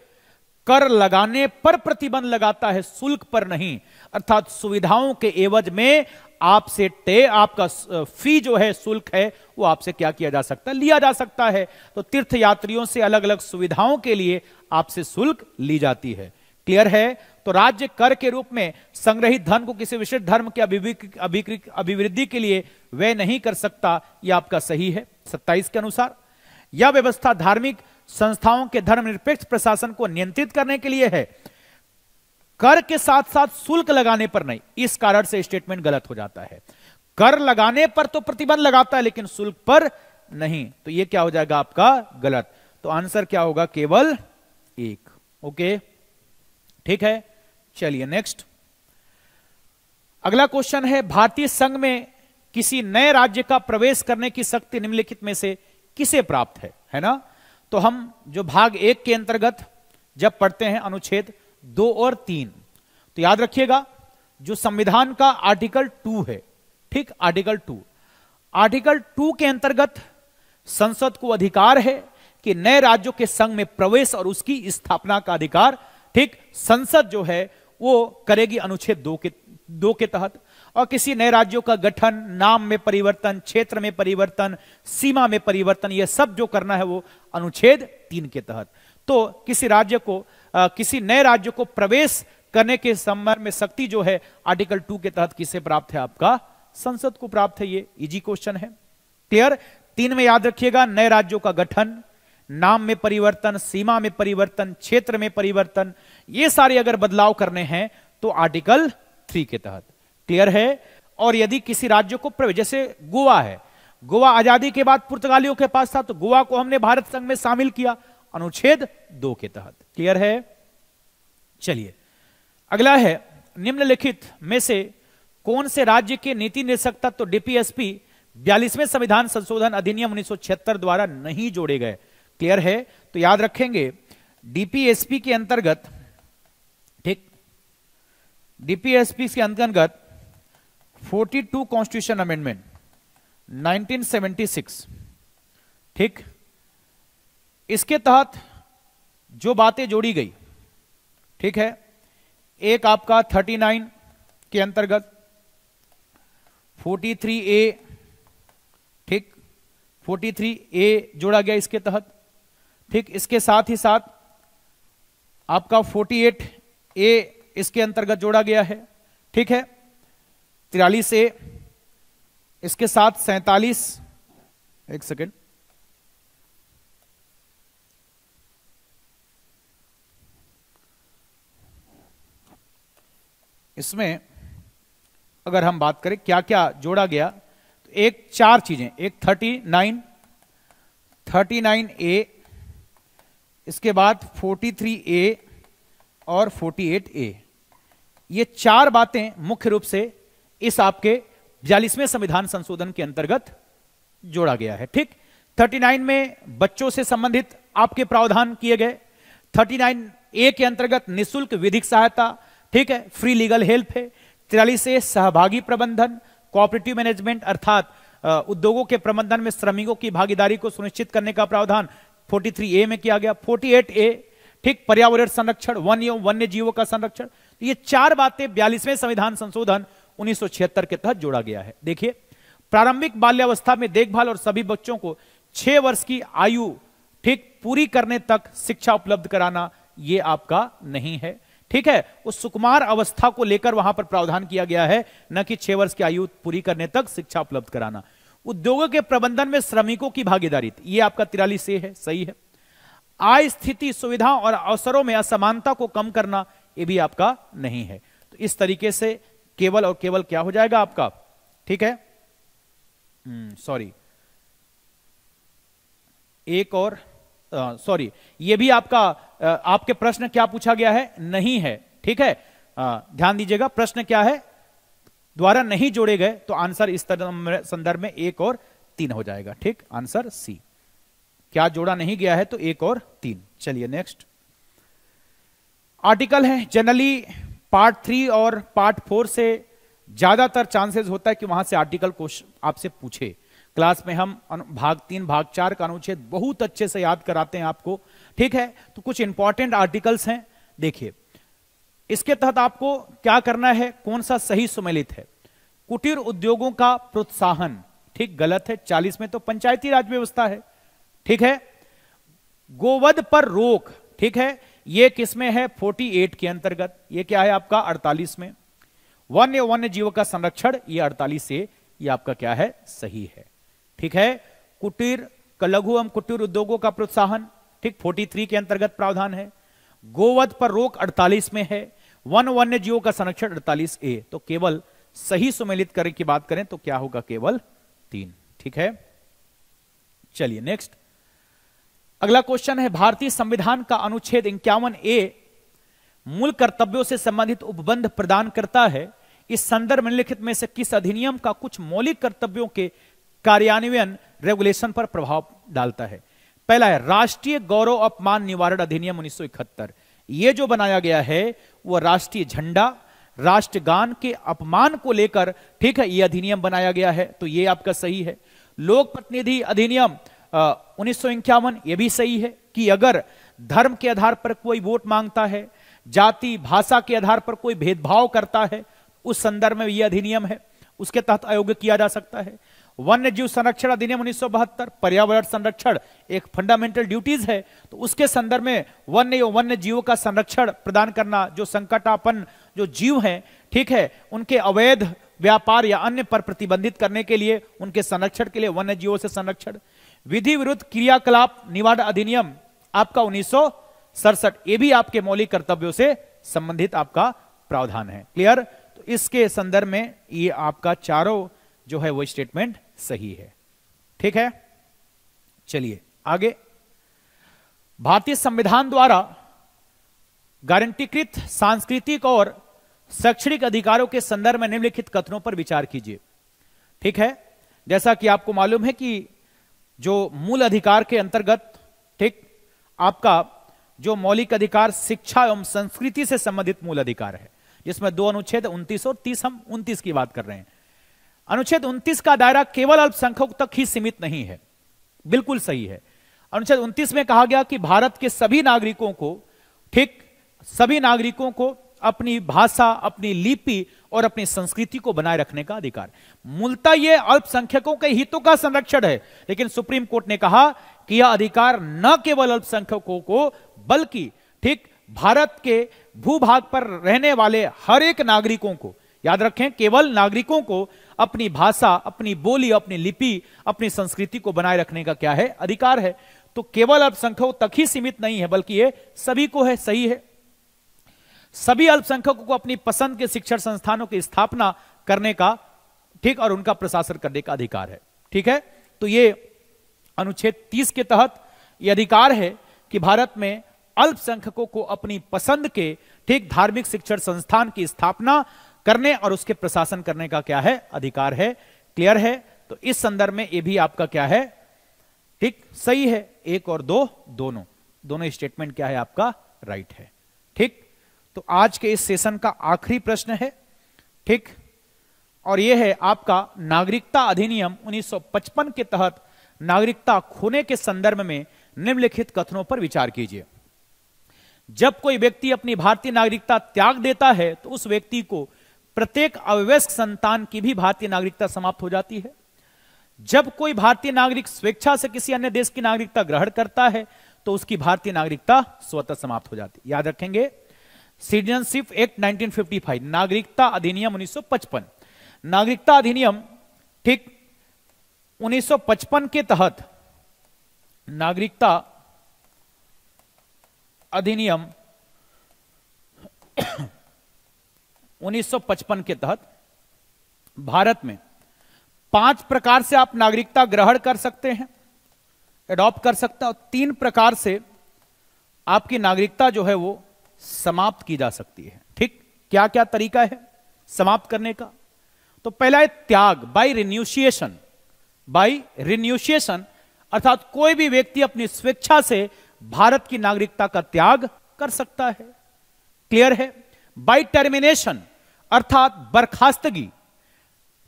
कर लगाने पर प्रतिबंध लगाता है, शुल्क पर नहीं। अर्थात सुविधाओं के एवज में आपसे आपका फी जो है, शुल्क है, वो आपसे क्या किया जा सकता है, लिया जा सकता है। तो तीर्थ यात्रियों से अलग अलग सुविधाओं के लिए आपसे शुल्क ली जाती है। क्लियर है? तो राज्य कर के रूप में संग्रहित धन को किसी विशिष्ट धर्म के अभिवृद्धि के लिए व्यय नहीं कर सकता, यह आपका सही है 27 के अनुसार। यह व्यवस्था धार्मिक संस्थाओं के धर्मनिरपेक्ष प्रशासन को नियंत्रित करने के लिए है, कर के साथ साथ शुल्क लगाने पर नहीं। इस कारण से स्टेटमेंट गलत हो जाता है। कर लगाने पर तो प्रतिबंध लगाता है, लेकिन शुल्क पर नहीं। तो यह क्या हो जाएगा आपका गलत। तो आंसर क्या होगा, केवल एक। ओके, ठीक है। चलिए नेक्स्ट, अगला क्वेश्चन है, भारतीय संघ में किसी नए राज्य का प्रवेश करने की शक्ति निम्नलिखित में से किसे प्राप्त है ना? तो हम जो भाग 1 के अंतर्गत जब पढ़ते हैं अनुच्छेद 2 और 3, तो याद रखिएगा जो संविधान का आर्टिकल 2 है, ठीक, आर्टिकल 2 के अंतर्गत संसद को अधिकार है कि नए राज्यों के संघ में प्रवेश और उसकी स्थापना का अधिकार, ठीक, संसद जो है वो करेगी अनुच्छेद 2 के तहत। और किसी नए राज्यों का गठन, नाम में परिवर्तन, क्षेत्र में परिवर्तन, सीमा में परिवर्तन, यह सब जो करना है वो अनुच्छेद 3 के तहत। तो किसी राज्य को किसी नए राज्य को प्रवेश करने के संबंध में शक्ति जो है आर्टिकल 2 के तहत किसे प्राप्त है, आपका संसद को प्राप्त है। ये इजी क्वेश्चन है। क्लियर? 3 में याद रखिएगा, नए राज्यों का गठन, नाम में परिवर्तन, सीमा में परिवर्तन, क्षेत्र में परिवर्तन, ये सारे अगर बदलाव करने हैं तो आर्टिकल 3 के तहत। क्लियर है? और यदि किसी राज्य को प्रवेश, जैसे गोवा है, गोवा आजादी के बाद पुर्तगालियों के पास था, तो गोवा को हमने भारत संघ में शामिल किया अनुच्छेद 2 के तहत। क्लियर है? चलिए अगला है, निम्नलिखित में से कौन से राज्य के नीति निर्देशक तत्व डीपीएसपी 42वें संविधान संशोधन अधिनियम 1976 द्वारा नहीं जोड़े गए? क्लियर है? तो याद रखेंगे डीपीएसपी के अंतर्गत, ठीक, डीपीएसपी के अंतर्गत 42 कॉन्स्टिट्यूशन अमेंडमेंट 1976, ठीक, इसके तहत जो बातें जोड़ी गई, ठीक है, एक आपका 39 के अंतर्गत 43A, ठीक, 43A जोड़ा गया इसके तहत, ठीक, इसके साथ ही साथ आपका 48A इसके अंतर्गत जोड़ा गया है, ठीक है, 43A, इसके साथ 47, एक सेकेंड, इसमें अगर हम बात करें क्या क्या जोड़ा गया, तो एक 4 चीजें, एक 39A, इसके बाद 43A और 48A, ये 4 बातें मुख्य रूप से इस आपके 42वें संविधान संशोधन के अंतर्गत जोड़ा गया है। ठीक, 39 में बच्चों से संबंधित आपके प्रावधान किए गए, 39A के अंतर्गत निःशुल्क विधिक सहायता, ठीक है, फ्री लीगल हेल्प है, 43A सहभागी प्रबंधन, कोऑपरेटिव मैनेजमेंट, अर्थात उद्योगों के प्रबंधन में श्रमिकों की भागीदारी को सुनिश्चित करने का प्रावधान 43A में किया गया। 48A, ठीक, पर्यावरण संरक्षण, वन्य जीवों का संरक्षण। तो ये चार बातें 42वें संविधान संशोधन 1976 के तहत जोड़ा गया है। देखिए, प्रारंभिक बाल्यावस्था में देखभाल और सभी बच्चों को 6 वर्ष की आयु, ठीक, पूरी करने तक शिक्षा उपलब्ध कराना, ये आपका नहीं है। ठीक है, उस सुकुमार अवस्था को लेकर वहां पर प्रावधान किया गया है, न कि 6 वर्ष की आयु पूरी करने तक शिक्षा उपलब्ध कराना। उद्योगों के प्रबंधन में श्रमिकों की भागीदारी, ये आपका 43A है, सही है। आय, स्थिति, सुविधा और अवसरों में असमानता को कम करना, ये भी आपका नहीं है। तो इस तरीके से केवल और केवल क्या हो जाएगा आपका, ठीक है, सॉरी, एक और सॉरी, ये भी आपका आपके प्रश्न क्या पूछा गया है, नहीं है। ठीक है, ध्यान दीजिएगा, प्रश्न क्या है, द्वारा नहीं जोड़े गए, तो आंसर इस संदर्भ में 1 और 3 हो जाएगा। ठीक, आंसर सी। क्या जोड़ा नहीं गया है, तो 1 और 3। चलिए नेक्स्ट आर्टिकल है। जनरली पार्ट 3 और पार्ट 4 से ज्यादातर चांसेस होता है कि वहां से आर्टिकल क्वेश्चन आपसे पूछे। क्लास में हम भाग 3 भाग 4 का अनुच्छेद बहुत अच्छे से याद कराते हैं आपको। ठीक है, तो कुछ इंपॉर्टेंट आर्टिकल्स हैं, देखिए इसके तहत आपको क्या करना है, कौन सा सही सुमेलित है। कुटीर उद्योगों का प्रोत्साहन, ठीक, गलत है। 40 में तो पंचायती राज व्यवस्था है। ठीक है, गोवध पर रोक, ठीक है, ये किसमें है, 48 के अंतर्गत। ये क्या है आपका 48 में। वन्य जीवों का संरक्षण, ये 48 से, ये आपका क्या है, सही है। ठीक है, कुटीर लघु एवं कुटीर उद्योगों का प्रोत्साहन, ठीक, 43 के अंतर्गत प्रावधान है। गोवध पर रोक 48 में है। वन्य जीवों का संरक्षण 48A। तो केवल सही सुमेलित करने की बात करें तो क्या होगा, केवल 3। ठीक है, चलिए नेक्स्ट अगला क्वेश्चन है। भारतीय संविधान का अनुच्छेद 51A मूल कर्तव्यों से संबंधित उपबंध प्रदान करता है। इस संदर्भ में निम्नलिखित में से किस अधिनियम का कुछ मौलिक कर्तव्यों के कार्यान्वयन रेगुलेशन पर प्रभाव डालता है। पहला है राष्ट्रीय गौरव अपमान निवारण अधिनियम 1971। यह जो बनाया गया है वह राष्ट्रीय झंडा, राष्ट्रगान के अपमान को लेकर, ठीक है, यह अधिनियम बनाया गया है, तो यह आपका सही है। लोक प्रतिनिधि अधिनियम 1951, यह भी सही है कि अगर धर्म के आधार पर कोई वोट मांगता है, जाति भाषा के आधार पर कोई भेदभाव करता है, उस संदर्भ में यह अधिनियम है, उसके तहत अयोग्य किया जा सकता है। वन्य जीव संरक्षण अधिनियम 1972, पर्यावरण संरक्षण एक फंडामेंटल ड्यूटीज है, तो उसके संदर्भ में वन्य जीवों का संरक्षण प्रदान करना, जो संकटापन्न जो जीव हैं, ठीक है, उनके अवैध व्यापार या अन्य पर प्रतिबंधित करने के लिए, उनके संरक्षण के लिए वन्य जीवों से संरक्षण। विधि विरुद्ध क्रियाकलाप निवारण अधिनियम आपका 1967, ये भी आपके मौलिक कर्तव्यों से संबंधित आपका प्रावधान है। क्लियर, तो इसके संदर्भ में ये आपका चारों जो है वो स्टेटमेंट सही है। ठीक है, चलिए आगे। भारतीय संविधान द्वारा गारंटीकृत सांस्कृतिक और शैक्षणिक अधिकारों के संदर्भ में निम्नलिखित कथनों पर विचार कीजिए। ठीक है, जैसा कि आपको मालूम है कि जो मूल अधिकार के अंतर्गत, ठीक, आपका जो मौलिक अधिकार शिक्षा एवं संस्कृति से संबंधित मूल अधिकार है, जिसमें 2 अनुच्छेद 29 और 30, हम 29 की बात कर रहे हैं। अनुच्छेद 29 का दायरा केवल अल्पसंख्यकों तक ही सीमित नहीं है, बिल्कुल सही है। अनुच्छेद 29 में कहा गया कि भारत के सभी नागरिकों को, ठीक, सभी नागरिकों को अपनी भाषा, अपनी लिपि और अपनी संस्कृति को बनाए रखने का अधिकार। मूलतः यह अल्पसंख्यकों के हितों का संरक्षण है, लेकिन सुप्रीम कोर्ट ने कहा कि यह अधिकार न केवल अल्पसंख्यकों को बल्कि, ठीक, भारत के भूभाग पर रहने वाले हर एक नागरिकों को, याद रखें, केवल नागरिकों को अपनी भाषा, अपनी बोली, अपनी लिपि, अपनी संस्कृति को बनाए रखने का क्या है, अधिकार है। तो केवल अल्पसंख्यकों तक ही सीमित नहीं है, बल्कि ये सभी को है, सही है। सभी अल्पसंख्यकों को अपनी पसंद के शिक्षण संस्थानों की स्थापना करने का, ठीक, और उनका प्रशासन करने का अधिकार है। ठीक है, तो ये अनुच्छेद 30 के तहत यह अधिकार है कि भारत में अल्पसंख्यकों को अपनी पसंद के, ठीक, धार्मिक शिक्षण संस्थान की स्थापना करने और उसके प्रशासन करने का क्या है, अधिकार है। क्लियर है, तो इस संदर्भ में ये भी आपका क्या है, ठीक, सही है। 1 और 2 दोनों स्टेटमेंट क्या है आपका, राइट है। ठीक, तो आज के इस सेशन का आखिरी प्रश्न है, ठीक, और यह है आपका नागरिकता अधिनियम 1955 के तहत नागरिकता खोने के संदर्भ में निम्नलिखित कथनों पर विचार कीजिए। जब कोई व्यक्ति अपनी भारतीय नागरिकता त्याग देता है तो उस व्यक्ति को प्रत्येक अवयस्क संतान की भी भारतीय नागरिकता समाप्त हो जाती है। जब कोई भारतीय नागरिक स्वेच्छा से किसी अन्य देश की नागरिकता ग्रहण करता है तो उसकी भारतीय नागरिकता स्वतः समाप्त हो जाती है। याद रखेंगे, सिटीजनशिप एक्ट 1955, नागरिकता अधिनियम 1955, नागरिकता अधिनियम ठीक 1955 के तहत नागरिकता अधिनियम 1955 के तहत भारत में 5 प्रकार से आप नागरिकता ग्रहण कर सकते हैं, एडॉप्ट कर सकते हैं, और 3 प्रकार से आपकी नागरिकता जो है वो समाप्त की जा सकती है। ठीक, क्या क्या तरीका है समाप्त करने का? तो पहला है त्याग, बाय रिन्यूशिएशन। बाय रिन्यूशिएशन अर्थात कोई भी व्यक्ति अपनी स्वेच्छा से भारत की नागरिकता का त्याग कर सकता है। क्लियर है? बाय टर्मिनेशन अर्थात बर्खास्तगी।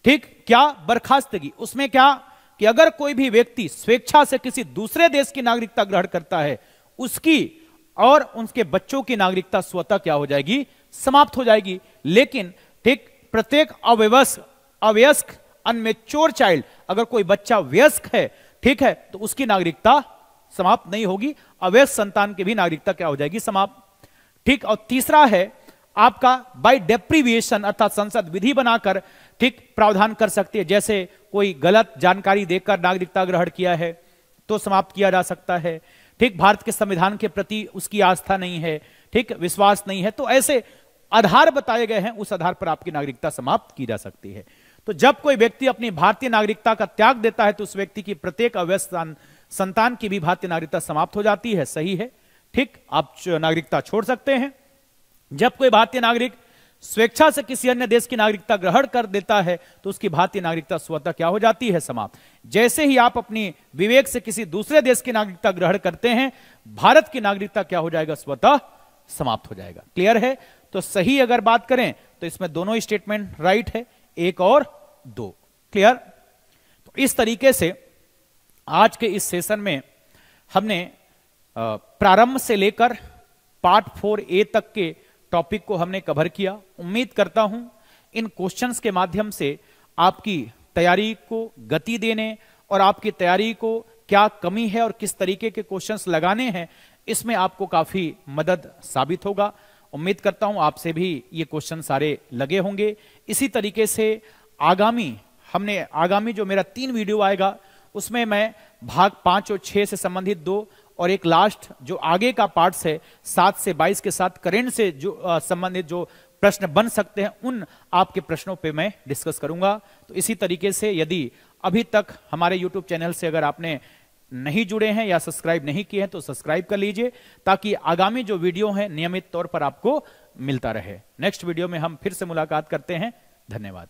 ठीक, क्या बर्खास्तगी? उसमें क्या कि अगर कोई भी व्यक्ति स्वेच्छा से किसी दूसरे देश की नागरिकता ग्रहण करता है, उसकी और उनके बच्चों की नागरिकता स्वतः क्या हो जाएगी? समाप्त हो जाएगी। लेकिन ठीक, प्रत्येक अवयस्क अनमेच्योर चाइल्ड, अगर कोई बच्चा वयस्क है, ठीक है, तो उसकी नागरिकता समाप्त नहीं होगी। अवयस्क संतान की भी नागरिकता क्या हो जाएगी? समाप्त। ठीक, और तीसरा है आपका बाय डेप्रीविएशन अर्थात संसद विधि बनाकर ठीक प्रावधान कर सकती है। जैसे कोई गलत जानकारी देकर नागरिकता ग्रहण किया है तो समाप्त किया जा सकता है। ठीक, भारत के संविधान के प्रति उसकी आस्था नहीं है, ठीक, विश्वास नहीं है, तो ऐसे आधार बताए गए हैं, उस आधार पर आपकी नागरिकता समाप्त की जा सकती है। तो जब कोई व्यक्ति अपनी भारतीय नागरिकता का त्याग देता है तो उस व्यक्ति की प्रत्येक अवयस्क संतान की भी भारतीय नागरिकता समाप्त हो जाती है। सही है। ठीक, आप नागरिकता छोड़ सकते हैं। जब कोई भारतीय नागरिक स्वेच्छा से किसी अन्य देश की नागरिकता ग्रहण कर देता है तो उसकी भारतीय नागरिकता स्वतः क्या हो जाती है? समाप्त। जैसे ही आप अपनी विवेक से किसी दूसरे देश की नागरिकता ग्रहण करते हैं, भारत की नागरिकता क्या हो जाएगा? स्वतः समाप्त हो जाएगा। क्लियर है? तो सही अगर बात करें तो इसमें दोनों स्टेटमेंट राइट है, 1 और 2। क्लियर? तो इस तरीके से आज के इस सेशन में हमने प्रारंभ से लेकर पार्ट 4A तक के टॉपिक को हमने कवर किया। उम्मीद करता हूं इन क्वेश्चंस के माध्यम से आपकी तैयारी को गति देने और आपकी तैयारी को क्या कमी है और किस तरीके के क्वेश्चंस लगाने हैं, इसमें आपको काफी मदद साबित होगा। उम्मीद करता हूं आपसे भी ये क्वेश्चन सारे लगे होंगे। इसी तरीके से आगामी जो मेरा 3 वीडियो आएगा उसमें मैं भाग 5 और 6 से संबंधित 2 और एक लास्ट जो आगे का पार्ट्स है 7 से 22 के साथ करंट से जो संबंधित जो प्रश्न बन सकते हैं, उन आपके प्रश्नों पे मैं डिस्कस करूंगा। तो इसी तरीके से यदि अभी तक हमारे YouTube चैनल से अगर आपने नहीं जुड़े हैं या सब्सक्राइब नहीं किए हैं तो सब्सक्राइब कर लीजिए, ताकि आगामी जो वीडियो है नियमित तौर पर आपको मिलता रहे। नेक्स्ट वीडियो में हम फिर से मुलाकात करते हैं। धन्यवाद।